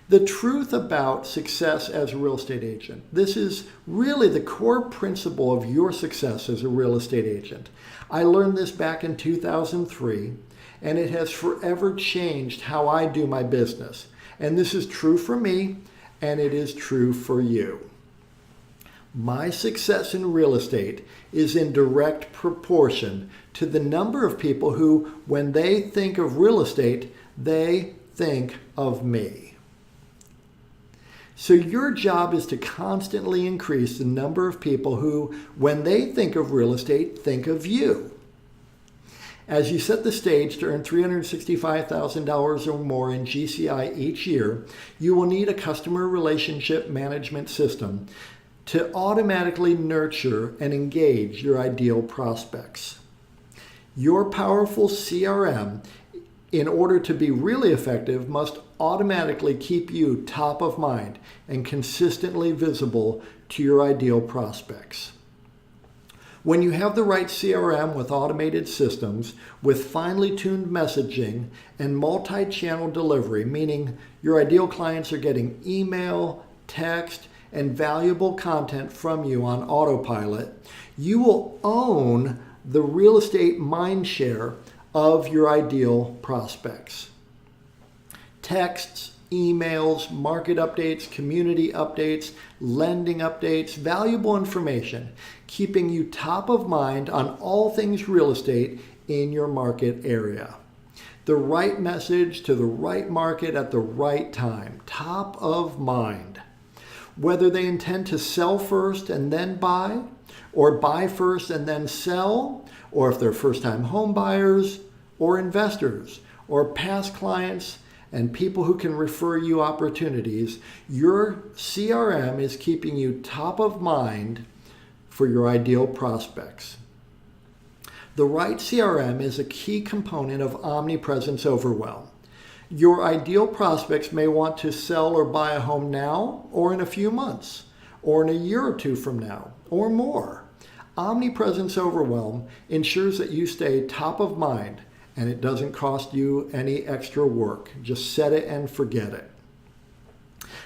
The truth about success as a real estate agent. This is really the core principle of your success as a real estate agent. I learned this back in 2003, and it has forever changed how I do my business. And this is true for me, and it is true for you. My success in real estate is in direct proportion to the number of people who, when they think of real estate, they think of me. So your job is to constantly increase the number of people who, when they think of real estate, think of you. As you set the stage to earn $365,000 or more in GCI each year, you will need a customer relationship management system to automatically nurture and engage your ideal prospects. Your powerful CRM, in order to be really effective, must automatically keep you top of mind and consistently visible to your ideal prospects. When you have the right CRM with automated systems, with finely tuned messaging and multi-channel delivery, meaning your ideal clients are getting email, text, and valuable content from you on autopilot, you will own the real estate mindshare of your ideal prospects. Texts, emails, market updates, community updates, lending updates, valuable information, keeping you top of mind on all things real estate in your market area. The right message to the right market at the right time, top of mind. Whether they intend to sell first and then buy, or buy first and then sell, or if they're first-time home buyers, or investors, or past clients, and people who can refer you opportunities, your CRM is keeping you top of mind for your ideal prospects. The right CRM is a key component of Omnipresence Overwhelm. Your ideal prospects may want to sell or buy a home now, or in a few months, or in a year or two from now, or more. Omnipresence Overwhelm ensures that you stay top of mind, and it doesn't cost you any extra work. Just set it and forget it.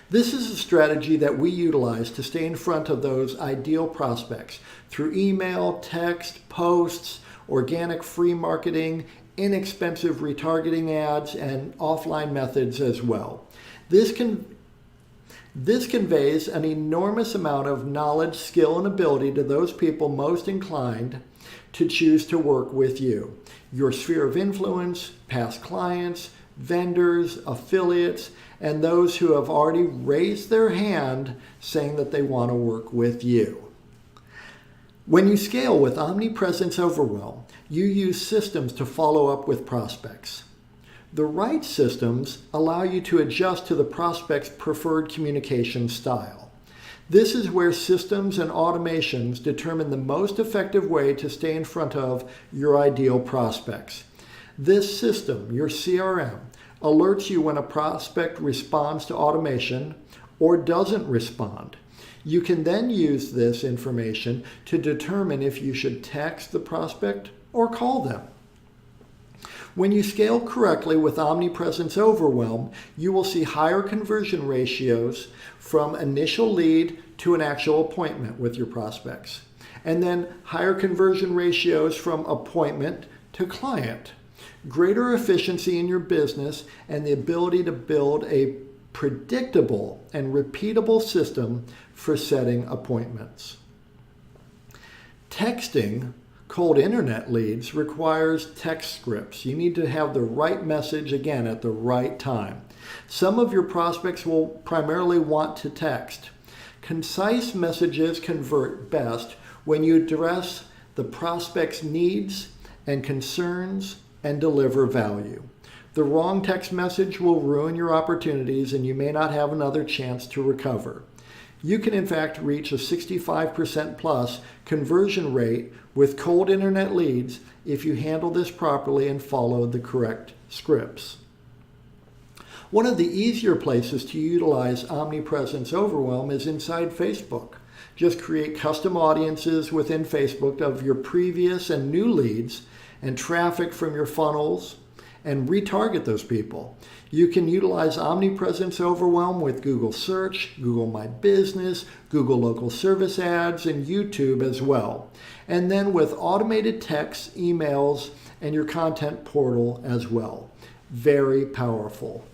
This is a strategy that we utilize to stay in front of those ideal prospects through email, text, posts, organic free marketing, inexpensive retargeting ads, and offline methods as well. This conveys an enormous amount of knowledge, skill, and ability to those people most inclined to choose to work with you. Your sphere of influence, past clients, vendors, affiliates, and those who have already raised their hand saying that they want to work with you. When you scale with Omnipresence Overwhelm, you use systems to follow up with prospects. The right systems allow you to adjust to the prospect's preferred communication style. This is where systems and automations determine the most effective way to stay in front of your ideal prospects. This system, your CRM, alerts you when a prospect responds to automation or doesn't respond. You can then use this information to determine if you should text the prospect or call them. When you scale correctly with Omnipresence Overwhelm, you will see higher conversion ratios from initial lead to an actual appointment with your prospects, and then higher conversion ratios from appointment to client, greater efficiency in your business, and the ability to build a predictable and repeatable system for setting appointments. Texting cold internet leads requires text scripts. You need to have the right message again at the right time. Some of your prospects will primarily want to text. Concise messages convert best when you address the prospect's needs and concerns and deliver value. The wrong text message will ruin your opportunities and you may not have another chance to recover. You can in fact reach a 65% plus conversion rate with cold internet leads if you handle this properly and follow the correct scripts. One of the easier places to utilize Omnipresence Overwhelm is inside Facebook. Just create custom audiences within Facebook of your previous and new leads and traffic from your funnels and retarget those people. You can utilize Omnipresence Overwhelm with Google Search, Google My Business, Google Local Service Ads, and YouTube as well. And then with automated texts, emails, and your content portal as well. Very powerful.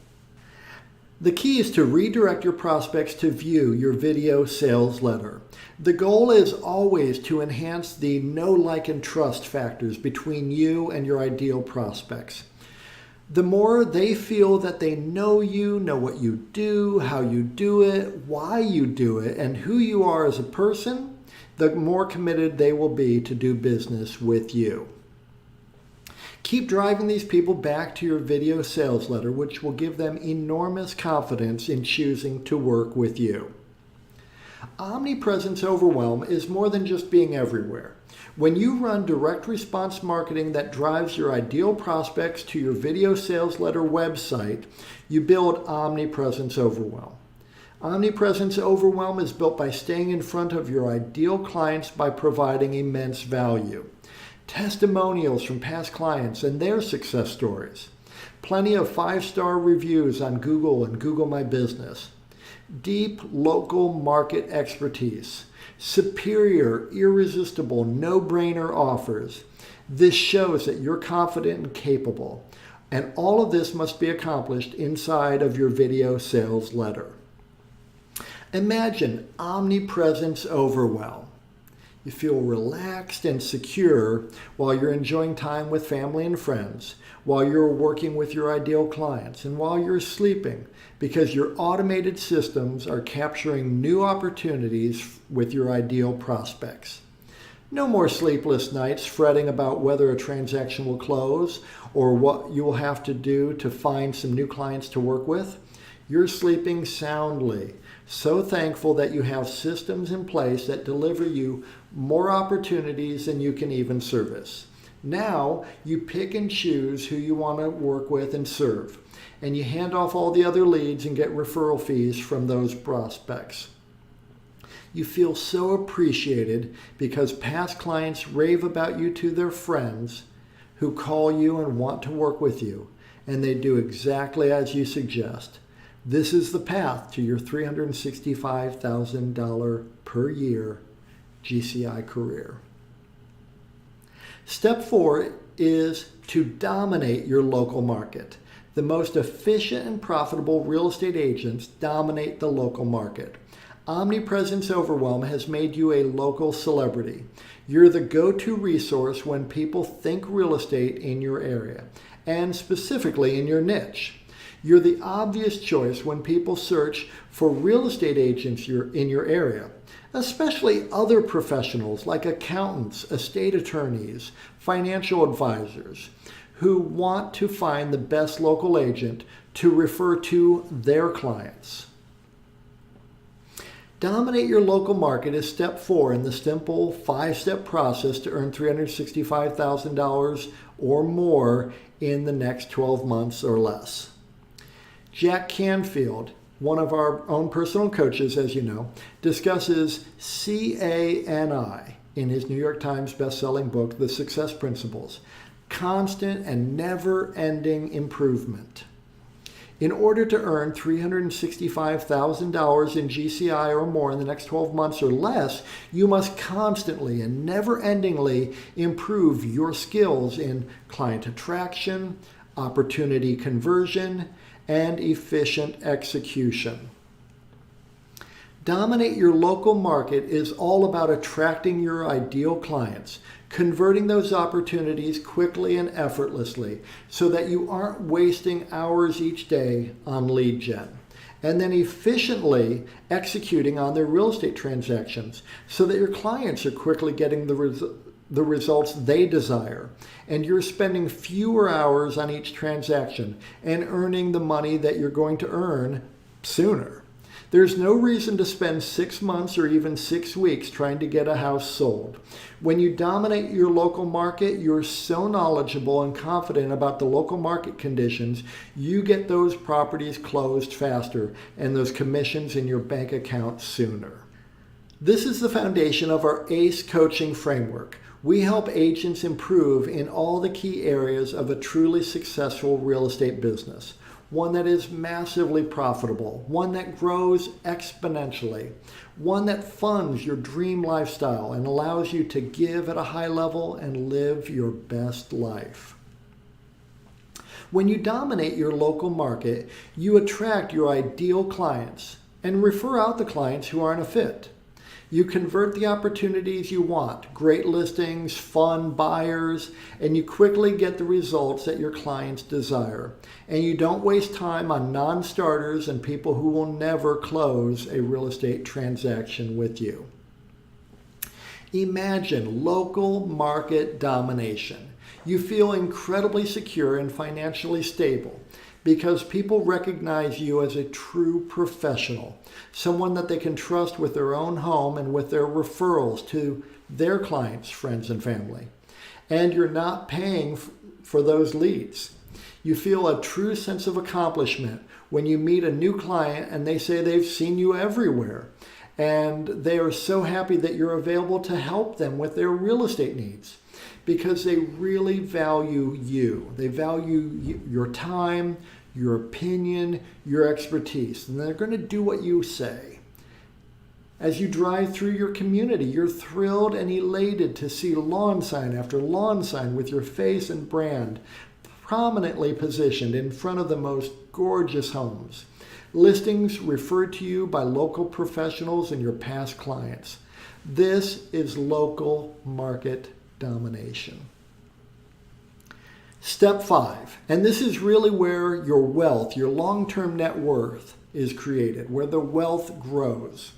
The key is to redirect your prospects to view your video sales letter. The goal is always to enhance the know, like, and trust factors between you and your ideal prospects. The more they feel that they know you, know what you do, how you do it, why you do it, and who you are as a person, the more committed they will be to do business with you. Keep driving these people back to your video sales letter, which will give them enormous confidence in choosing to work with you. Omnipresence Overwhelm is more than just being everywhere. When you run direct response marketing that drives your ideal prospects to your video sales letter website, you build Omnipresence Overwhelm. Omnipresence Overwhelm is built by staying in front of your ideal clients by providing immense value. Testimonials from past clients and their success stories. Plenty of 5-star reviews on Google and Google My Business. Deep local market expertise. Superior, irresistible, no-brainer offers. This shows that you're confident and capable. And all of this must be accomplished inside of your video sales letter. Imagine Omnipresence Overwhelm. You feel relaxed and secure while you're enjoying time with family and friends, while you're working with your ideal clients, and while you're sleeping, because your automated systems are capturing new opportunities with your ideal prospects. No more sleepless nights fretting about whether a transaction will close or what you will have to do to find some new clients to work with. You're sleeping soundly, so thankful that you have systems in place that deliver you more opportunities than you can even service. Now you pick and choose who you want to work with and serve, and you hand off all the other leads and get referral fees from those prospects. You feel so appreciated because past clients rave about you to their friends who call you and want to work with you, and they do exactly as you suggest. This is the path to your $365,000 per year GCI career. Step 4 is to dominate your local market. The most efficient and profitable real estate agents dominate the local market. Omnipresence Overwhelm has made you a local celebrity. You're the go-to resource when people think real estate in your area, and specifically in your niche. You're the obvious choice when people search for real estate agents in your area, especially other professionals like accountants, estate attorneys, financial advisors, who want to find the best local agent to refer to their clients. Dominate your local market is step 4 in the simple 5-step process to earn $365,000 or more in the next 12 months or less. Jack Canfield, one of our own personal coaches, as you know, discusses CANI in his New York Times best-selling book, The Success Principles, constant and never-ending improvement. In order to earn $365,000 in GCI or more in the next 12 months or less, you must constantly and never-endingly improve your skills in client attraction, opportunity conversion, and efficient execution. Dominate your local market is all about attracting your ideal clients, converting those opportunities quickly and effortlessly so that you aren't wasting hours each day on lead gen, and then efficiently executing on their real estate transactions so that your clients are quickly getting the results they desire, and you're spending fewer hours on each transaction and earning the money that you're going to earn sooner. There's no reason to spend 6 months or even 6 weeks trying to get a house sold. When you dominate your local market, you're so knowledgeable and confident about the local market conditions, you get those properties closed faster and those commissions in your bank account sooner. This is the foundation of our ACE coaching framework. We help agents improve in all the key areas of a truly successful real estate business. One that is massively profitable, one that grows exponentially, one that funds your dream lifestyle and allows you to give at a high level and live your best life. When you dominate your local market, you attract your ideal clients and refer out the clients who aren't a fit. You convert the opportunities you want, great listings, fun buyers, and you quickly get the results that your clients desire. And you don't waste time on non-starters and people who will never close a real estate transaction with you. Imagine local market domination. You feel incredibly secure and financially stable because people recognize you as a true professional, someone that they can trust with their own home and with their referrals to their clients, friends, and family. And you're not paying for those leads. You feel a true sense of accomplishment when you meet a new client and they say they've seen you everywhere. And they are so happy that you're available to help them with their real estate needs because they really value you. They value your time, your opinion, your expertise, and they're going to do what you say. As you drive through your community, you're thrilled and elated to see lawn sign after lawn sign with your face and brand prominently positioned in front of the most gorgeous homes. Listings referred to you by local professionals and your past clients. This is local market domination. Step 5, and this is really where your wealth, your long-term net worth is created, where the wealth grows.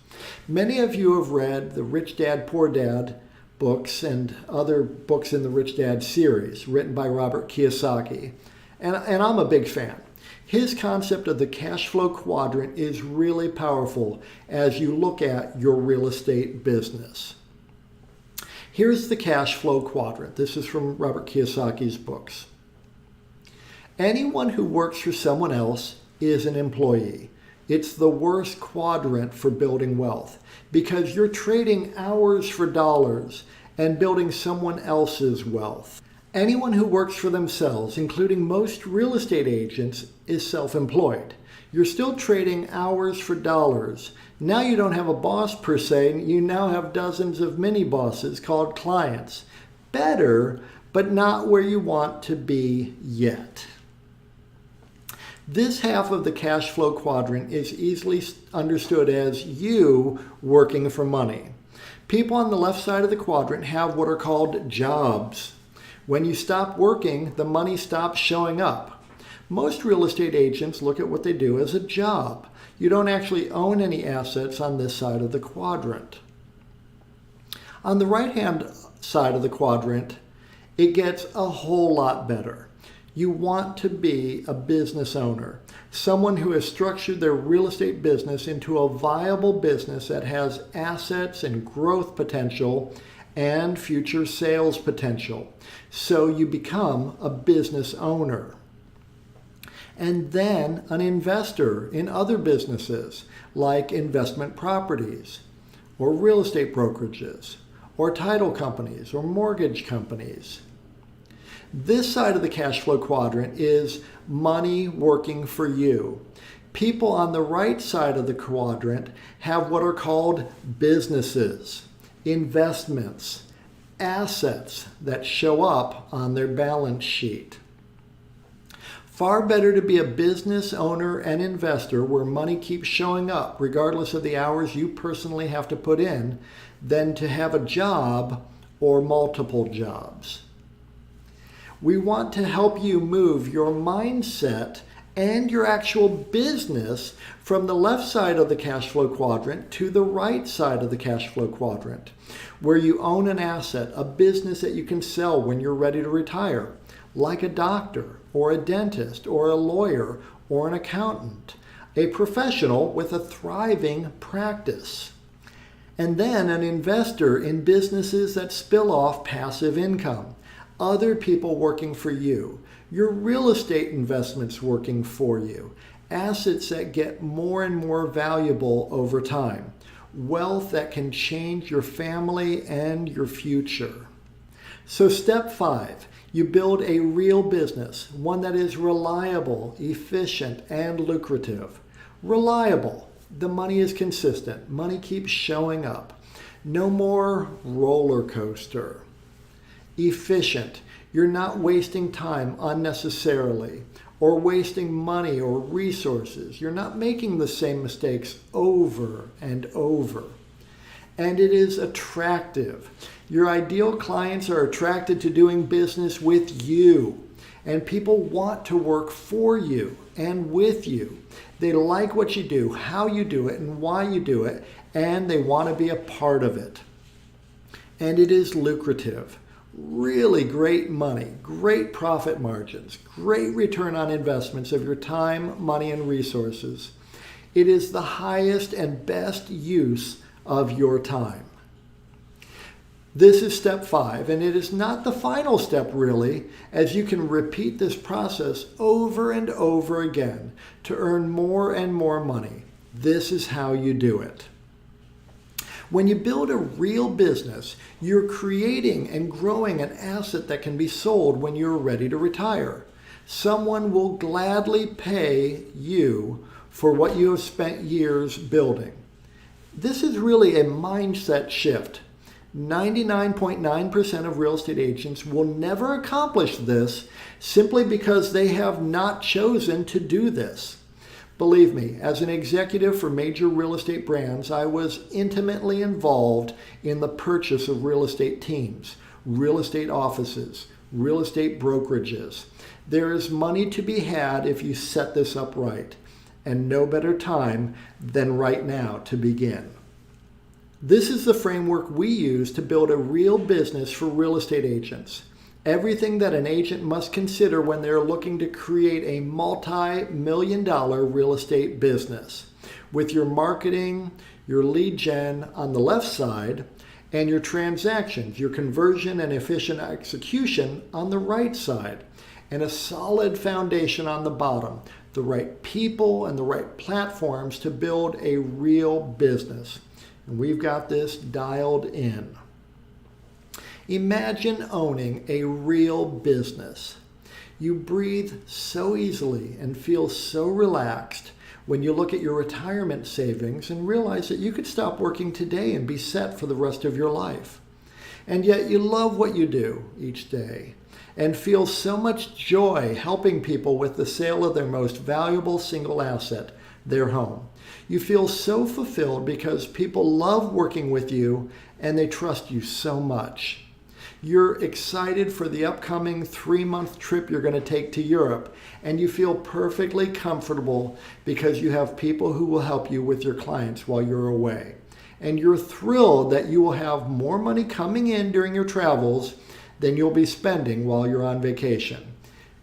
Many of you have read the Rich Dad, Poor Dad books and other books in the Rich Dad series written by Robert Kiyosaki, and I'm a big fan. His concept of the cash flow quadrant is really powerful as you look at your real estate business. Here's the cash flow quadrant. This is from Robert Kiyosaki's books. Anyone who works for someone else is an employee. It's the worst quadrant for building wealth because you're trading hours for dollars and building someone else's wealth. Anyone who works for themselves, including most real estate agents, is self-employed. You're still trading hours for dollars. Now you don't have a boss per se, you now have dozens of mini bosses called clients. Better, but not where you want to be yet. This half of the cash flow quadrant is easily understood as you working for money. People on the left side of the quadrant have what are called jobs. When you stop working, the money stops showing up. Most real estate agents look at what they do as a job. You don't actually own any assets on this side of the quadrant. On the right-hand side of the quadrant, it gets a whole lot better. You want to be a business owner, someone who has structured their real estate business into a viable business that has assets and growth potential and future sales potential. So you become a business owner. And then an investor in other businesses like investment properties or real estate brokerages or title companies or mortgage companies. This side of the cash flow quadrant is money working for you. People on the right side of the quadrant have what are called businesses, investments, assets that show up on their balance sheet. Far better to be a business owner and investor where money keeps showing up regardless of the hours you personally have to put in than to have a job or multiple jobs. We want to help you move your mindset and your actual business from the left side of the cash flow quadrant to the right side of the cash flow quadrant, where you own an asset, a business that you can sell when you're ready to retire, like a doctor or a dentist or a lawyer or an accountant, a professional with a thriving practice. And then an investor in businesses that spill off passive income, other people working for you, your real estate investments working for you, assets that get more and more valuable over time, wealth that can change your family and your future. So step 5, you build a real business, one that is reliable, efficient, and lucrative. Reliable. The money is consistent. Money keeps showing up. No more roller coaster. Efficient. You're not wasting time unnecessarily or wasting money or resources. You're not making the same mistakes over and over. And it is attractive. Your ideal clients are attracted to doing business with you, and people want to work for you and with you. They like what you do, how you do it, and why you do it, and they want to be a part of it. And it is lucrative. Really great money, great profit margins, great return on investments of your time, money, and resources. It is the highest and best use of your time. This is step 5, and it is not the final step really, as you can repeat this process over and over again to earn more and more money. This is how you do it. When you build a real business, you're creating and growing an asset that can be sold when you're ready to retire. Someone will gladly pay you for what you have spent years building. This is really a mindset shift. 99.9% of real estate agents will never accomplish this simply because they have not chosen to do this. Believe me, as an executive for major real estate brands, I was intimately involved in the purchase of real estate teams, real estate offices, real estate brokerages. There is money to be had if you set this up right, and no better time than right now to begin. This is the framework we use to build a real business for real estate agents. Everything that an agent must consider when they're looking to create a multi-million-dollar real estate business, with your marketing, your lead gen on the left side, and your transactions, your conversion and efficient execution on the right side, and a solid foundation on the bottom, the right people and the right platforms to build a real business. And we've got this dialed in. Imagine owning a real business. You breathe so easily and feel so relaxed when you look at your retirement savings and realize that you could stop working today and be set for the rest of your life. And yet you love what you do each day and feel so much joy helping people with the sale of their most valuable single asset, their home. You feel so fulfilled because people love working with you and they trust you so much. You're excited for the upcoming 3-month trip you're going to take to Europe, and you feel perfectly comfortable because you have people who will help you with your clients while you're away. And you're thrilled that you will have more money coming in during your travels than you'll be spending while you're on vacation.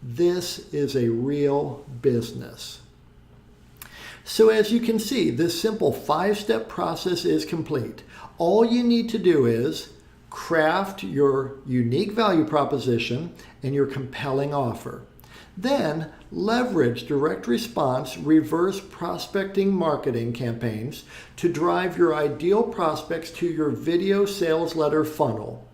This is a real business. So as you can see, this simple 5-step process is complete. All you need to do is craft your unique value proposition and your compelling offer. Then leverage direct response, reverse prospecting marketing campaigns to drive your ideal prospects to your video sales letter funnel.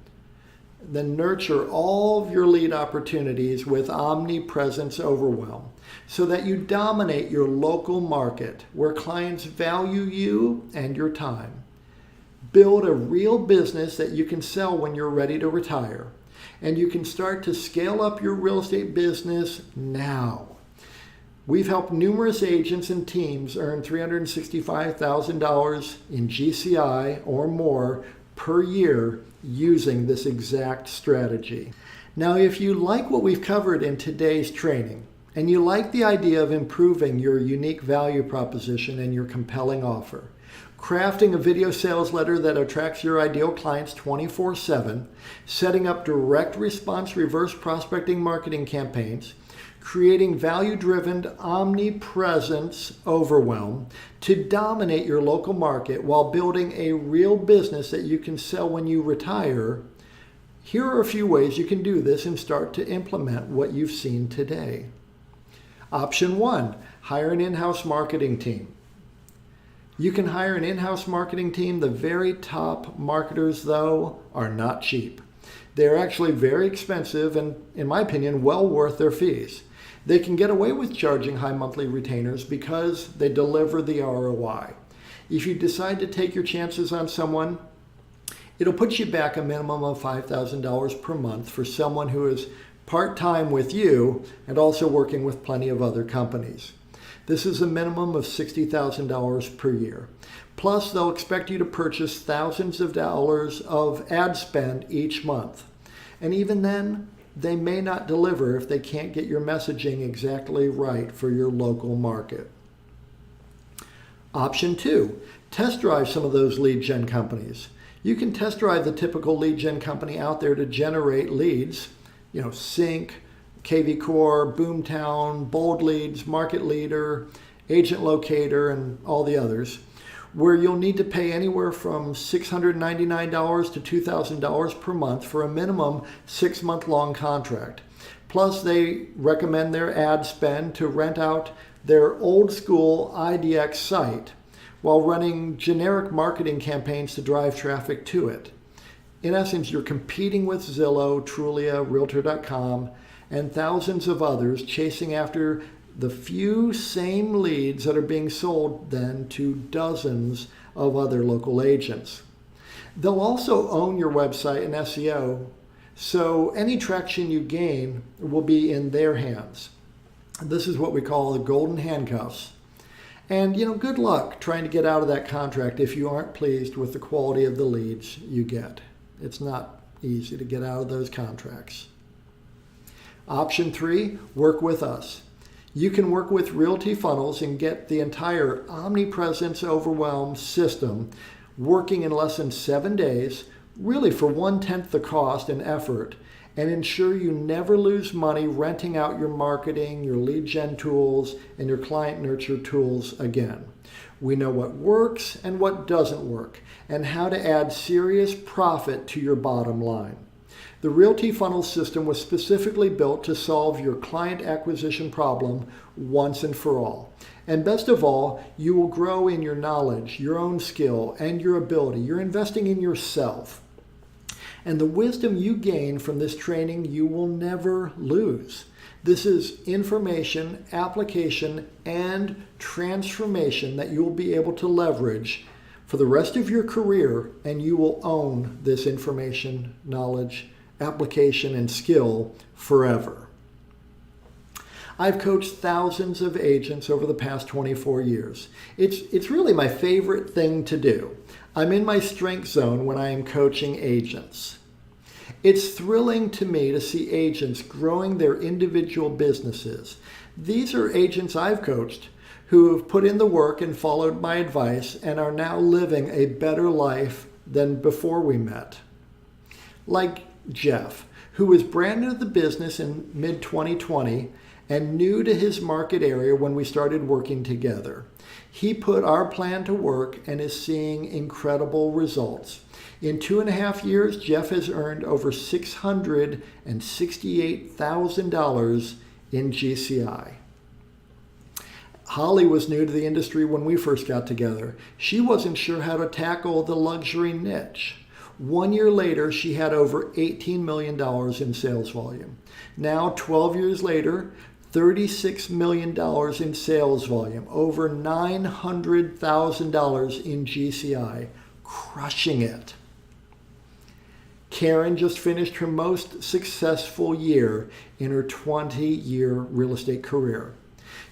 Then nurture all of your lead opportunities with Omnipresence Overwhelm so that you dominate your local market where clients value you and your time. Build a real business that you can sell when you're ready to retire. And you can start to scale up your real estate business now. We've helped numerous agents and teams earn $365,000 in GCI or more per year using this exact strategy. Now, if you like what we've covered in today's training, and you like the idea of improving your unique value proposition and your compelling offer, crafting a video sales letter that attracts your ideal clients 24/7, setting up direct response reverse prospecting marketing campaigns, creating value-driven omnipresence overwhelm to dominate your local market while building a real business that you can sell when you retire, here are a few ways you can do this and start to implement what you've seen today. Option 1, hire an in-house marketing team. You can hire an in-house marketing team. The very top marketers, though, are not cheap. They're actually very expensive and, in my opinion, well worth their fees. They can get away with charging high monthly retainers because they deliver the ROI. If you decide to take your chances on someone, it'll put you back a minimum of $5,000 per month for someone who is part-time with you and also working with plenty of other companies. This is a minimum of $60,000 per year. Plus, they'll expect you to purchase thousands of dollars of ad spend each month. And even then, they may not deliver if they can't get your messaging exactly right for your local market. Option 2, test drive some of those lead gen companies. You can test drive the typical lead gen company out there to generate leads, Sync, KV Core, Boomtown, Bold Leads, Market Leader, Agent Locator, and all the others, where you'll need to pay anywhere from $699 to $2,000 per month for a minimum 6-month-long contract. Plus, they recommend their ad spend to rent out their old school IDX site while running generic marketing campaigns to drive traffic to it. In essence, you're competing with Zillow, Trulia, Realtor.com, and thousands of others, chasing after the few same leads that are being sold then to dozens of other local agents. They'll also own your website and SEO, so any traction you gain will be in their hands. This is what we call the golden handcuffs. And good luck trying to get out of that contract if you aren't pleased with the quality of the leads you get. It's not easy to get out of those contracts. Option 3, work with us. You can work with Realty Funnels and get the entire Omnipresence Overwhelm system working in less than 7 days, really for 1/10 the cost and effort, and ensure you never lose money renting out your marketing, your lead gen tools, and your client nurture tools again. We know what works and what doesn't work, and how to add serious profit to your bottom line. The Realty Funnel system was specifically built to solve your client acquisition problem once and for all. And best of all, you will grow in your knowledge, your own skill, and your ability. You're investing in yourself. And the wisdom you gain from this training, you will never lose. This is information, application, and transformation that you will be able to leverage for the rest of your career, and you will own this information, knowledge, application, and skill forever. I've coached thousands of agents over the past 24 years. It's really my favorite thing to do. I'm in my strength zone when I am coaching agents. It's thrilling to me to see agents growing their individual businesses. These are agents I've coached who have put in the work and followed my advice and are now living a better life than before we met. Like Jeff, who was brand new to the business in mid-2020 and new to his market area when we started working together. He put our plan to work and is seeing incredible results. In 2.5 years, Jeff has earned over $668,000 in GCI. Holly was new to the industry when we first got together. She wasn't sure how to tackle the luxury niche. 1 year later, she had over $18 million in sales volume. Now, 12 years later, $36 million in sales volume, over $900,000 in GCI, crushing it. Karen just finished her most successful year in her 20-year real estate career.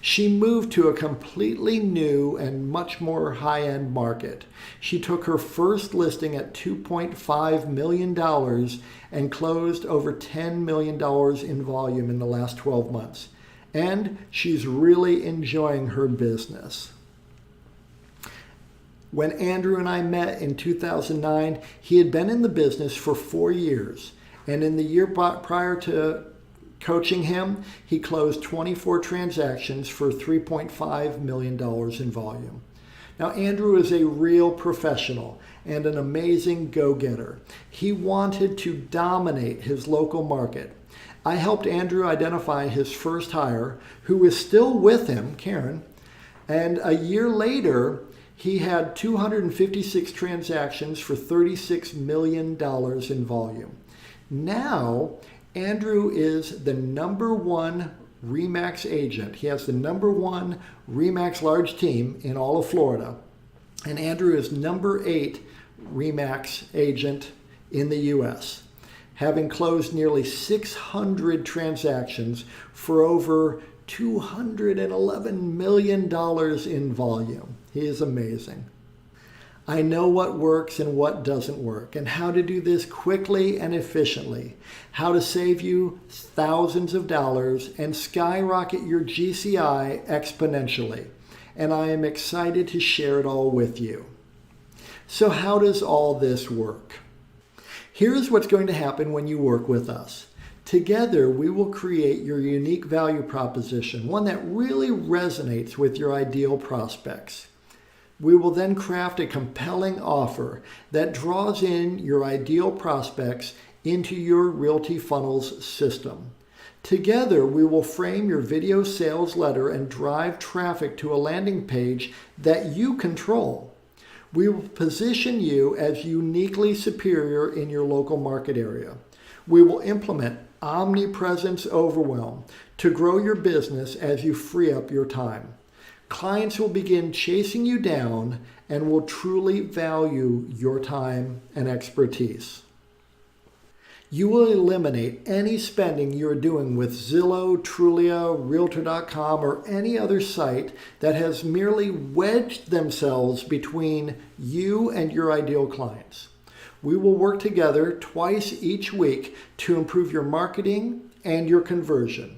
She moved to a completely new and much more high-end market. She took her first listing at $2.5 million and closed over $10 million in volume in the last 12 months. And she's really enjoying her business. When Andrew and I met in 2009, he had been in the business for 4 years. And in the year prior to coaching him, he closed 24 transactions for $3.5 million in volume. Now, Andrew is a real professional and an amazing go-getter. He wanted to dominate his local market. I helped Andrew identify his first hire, who is still with him, Karen, and a year later, He had 256 transactions for $36 million in volume. Now, Andrew is the #1 RE/MAX agent. He has the #1 RE/MAX large team in all of Florida. And Andrew is #8 RE/MAX agent in the U.S., having closed nearly 600 transactions for over $211 million in volume. He is amazing. I know what works and what doesn't work, and how to do this quickly and efficiently, how to save you thousands of dollars and skyrocket your GCI exponentially. And I am excited to share it all with you. So how does all this work? Here's what's going to happen when you work with us. Together, we will create your unique value proposition, one that really resonates with your ideal prospects. We will then craft a compelling offer that draws in your ideal prospects into your Realty Funnels system. Together, we will frame your video sales letter and drive traffic to a landing page that you control. We will position you as uniquely superior in your local market area. We will implement Omnipresence Overwhelm to grow your business as you free up your time. Clients will begin chasing you down and will truly value your time and expertise. You will eliminate any spending you're doing with Zillow, Trulia, Realtor.com, or any other site that has merely wedged themselves between you and your ideal clients. We will work together twice each week to improve your marketing and your conversion.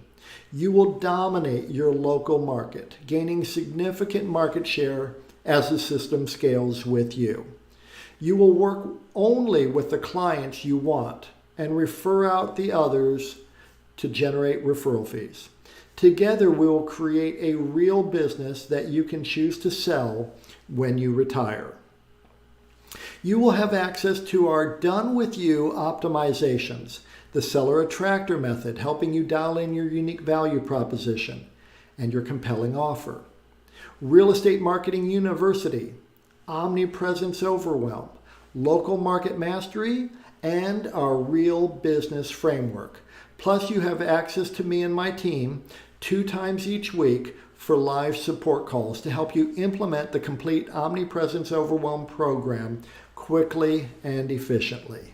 You will dominate your local market, gaining significant market share as the system scales with you. You will work only with the clients you want and refer out the others to generate referral fees. Together, we will create a real business that you can choose to sell when you retire. You will have access to our Done With You optimizations, the Seller Attractor method, helping you dial in your unique value proposition and your compelling offer. Real Estate Marketing University, Omnipresence Overwhelm, Local Market Mastery, and our Real Business Framework. Plus, you have access to me and my team 2 times each week for live support calls to help you implement the complete Omnipresence Overwhelm program quickly and efficiently.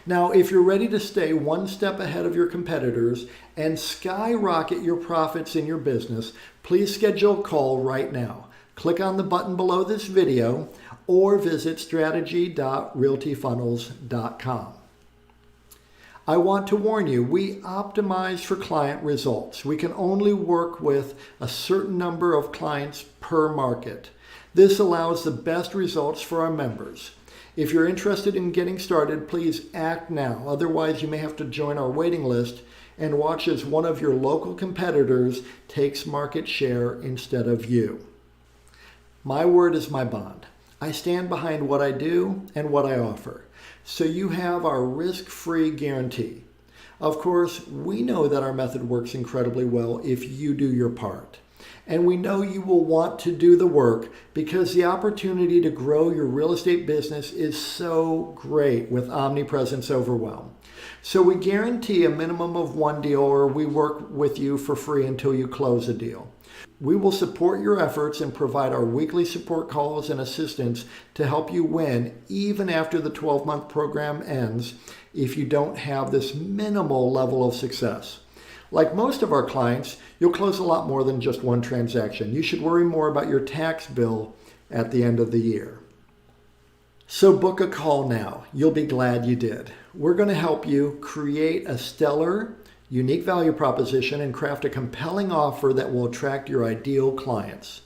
Now, if you're ready to stay one step ahead of your competitors and skyrocket your profits in your business, please schedule a call right now. Click on the button below this video or visit strategy.realtyfunnels.com. I want to warn you, we optimize for client results. We can only work with a certain number of clients per market. This allows the best results for our members. If you're interested in getting started, please act now. Otherwise, you may have to join our waiting list and watch as one of your local competitors takes market share instead of you. My word is my bond. I stand behind what I do and what I offer. So you have our risk-free guarantee. Of course, we know that our method works incredibly well if you do your part. And we know you will want to do the work because the opportunity to grow your real estate business is so great with Omnipresence Overwhelm. So we guarantee a minimum of 1 deal, or we work with you for free until you close a deal. We will support your efforts and provide our weekly support calls and assistance to help you win even after the 12-month program ends if you don't have this minimal level of success. Like most of our clients, you'll close a lot more than just one transaction. You should worry more about your tax bill at the end of the year. So book a call now. You'll be glad you did. We're going to help you create a stellar, unique value proposition and craft a compelling offer that will attract your ideal clients.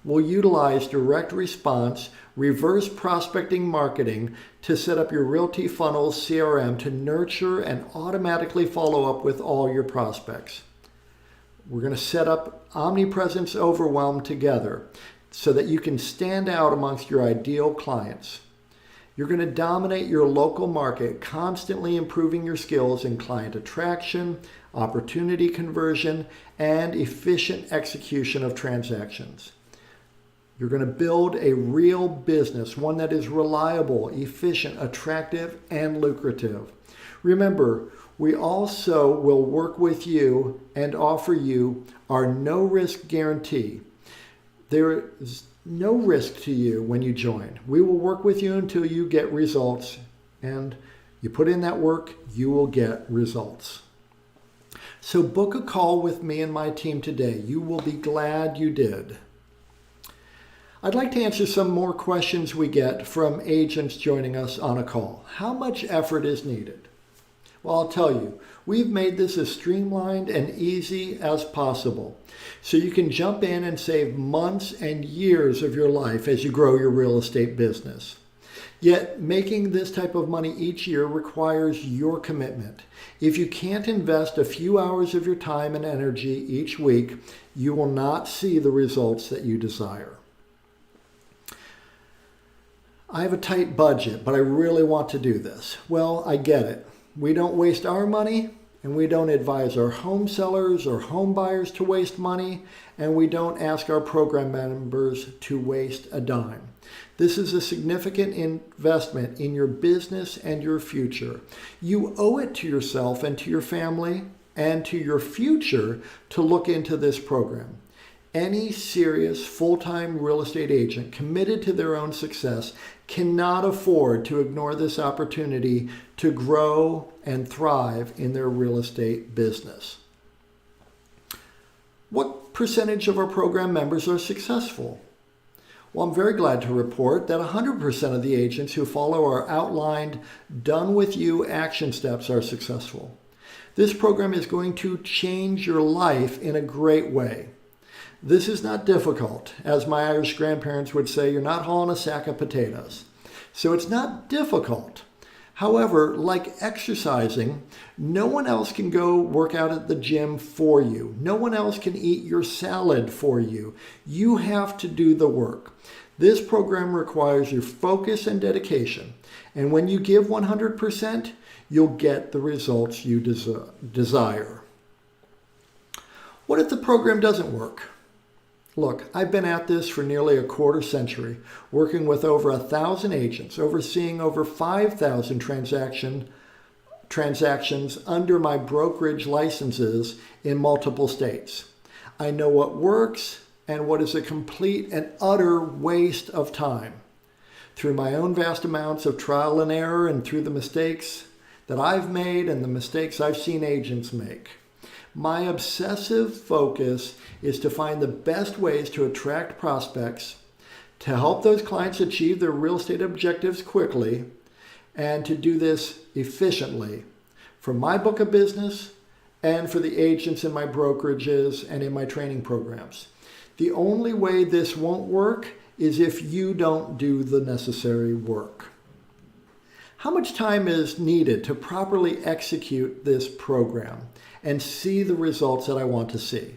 We'll utilize direct response, reverse prospecting marketing to set up your Realty Funnels CRM to nurture and automatically follow up with all your prospects. We're going to set up Omnipresence Overwhelm together so that you can stand out amongst your ideal clients. You're going to dominate your local market, constantly improving your skills in client attraction, opportunity conversion, and efficient execution of transactions. You're going to build a real business, one that is reliable, efficient, attractive, and lucrative. Remember, we also will work with you and offer you our no-risk guarantee. There is no risk to you when you join. We will work with you until you get results, and you put in that work, you will get results. So book a call with me and my team today. You will be glad you did. I'd like to answer some more questions we get from agents joining us on a call. How much effort is needed? Well, I'll tell you, we've made this as streamlined and easy as possible, so you can jump in and save months and years of your life as you grow your real estate business. Yet, making this type of money each year requires your commitment. If you can't invest a few hours of your time and energy each week, you will not see the results that you desire. I have a tight budget, but I really want to do this. Well, I get it. We don't waste our money, and we don't advise our home sellers or home buyers to waste money, and we don't ask our program members to waste a dime. This is a significant investment in your business and your future. You owe it to yourself and to your family and to your future to look into this program. Any serious full-time real estate agent committed to their own success cannot afford to ignore this opportunity to grow and thrive in their real estate business. What percentage of our program members are successful? Well, I'm very glad to report that 100% of the agents who follow our outlined, done-with-you action steps are successful. This program is going to change your life in a great way. This is not difficult. As my Irish grandparents would say, you're not hauling a sack of potatoes. So it's not difficult. However, like exercising, no one else can go work out at the gym for you. No one else can eat your salad for you. You have to do the work. This program requires your focus and dedication. And when you give 100%, you'll get the results you desire. What if the program doesn't work? Look, I've been at this for nearly a quarter century, working with over 1,000 agents, overseeing over 5,000 transactions under my brokerage licenses in multiple states. I know what works and what is a complete and utter waste of time. Through my own vast amounts of trial and error and through the mistakes that I've made and the mistakes I've seen agents make. My obsessive focus is to find the best ways to attract prospects, to help those clients achieve their real estate objectives quickly, and to do this efficiently for my book of business and for the agents in my brokerages and in my training programs. The only way this won't work is if you don't do the necessary work. How much time is needed to properly execute this program and see the results that I want to see?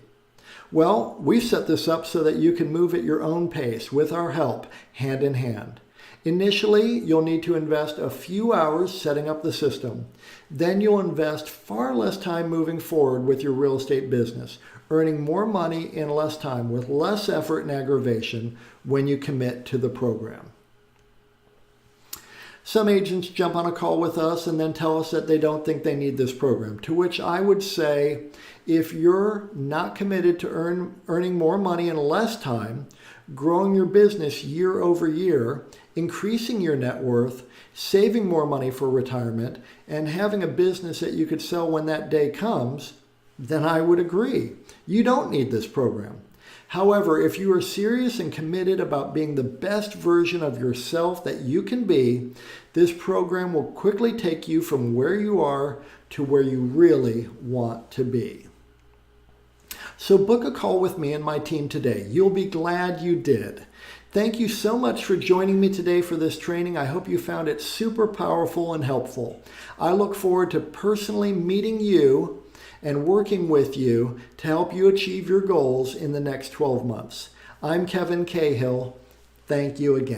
Well, we've set this up so that you can move at your own pace with our help, hand in hand. Initially, you'll need to invest a few hours setting up the system. Then you'll invest far less time moving forward with your real estate business, earning more money in less time with less effort and aggravation when you commit to the program. Some agents jump on a call with us and then tell us that they don't think they need this program, to which I would say, if you're not committed to earning more money in less time, growing your business year over year, increasing your net worth, saving more money for retirement, and having a business that you could sell when that day comes, then I would agree. You don't need this program. However, if you are serious and committed about being the best version of yourself that you can be, this program will quickly take you from where you are to where you really want to be. So book a call with me and my team today. You'll be glad you did. Thank you so much for joining me today for this training. I hope you found it super powerful and helpful. I look forward to personally meeting you and working with you to help you achieve your goals in the next 12 months. I'm Kevin Cahill. Thank you again.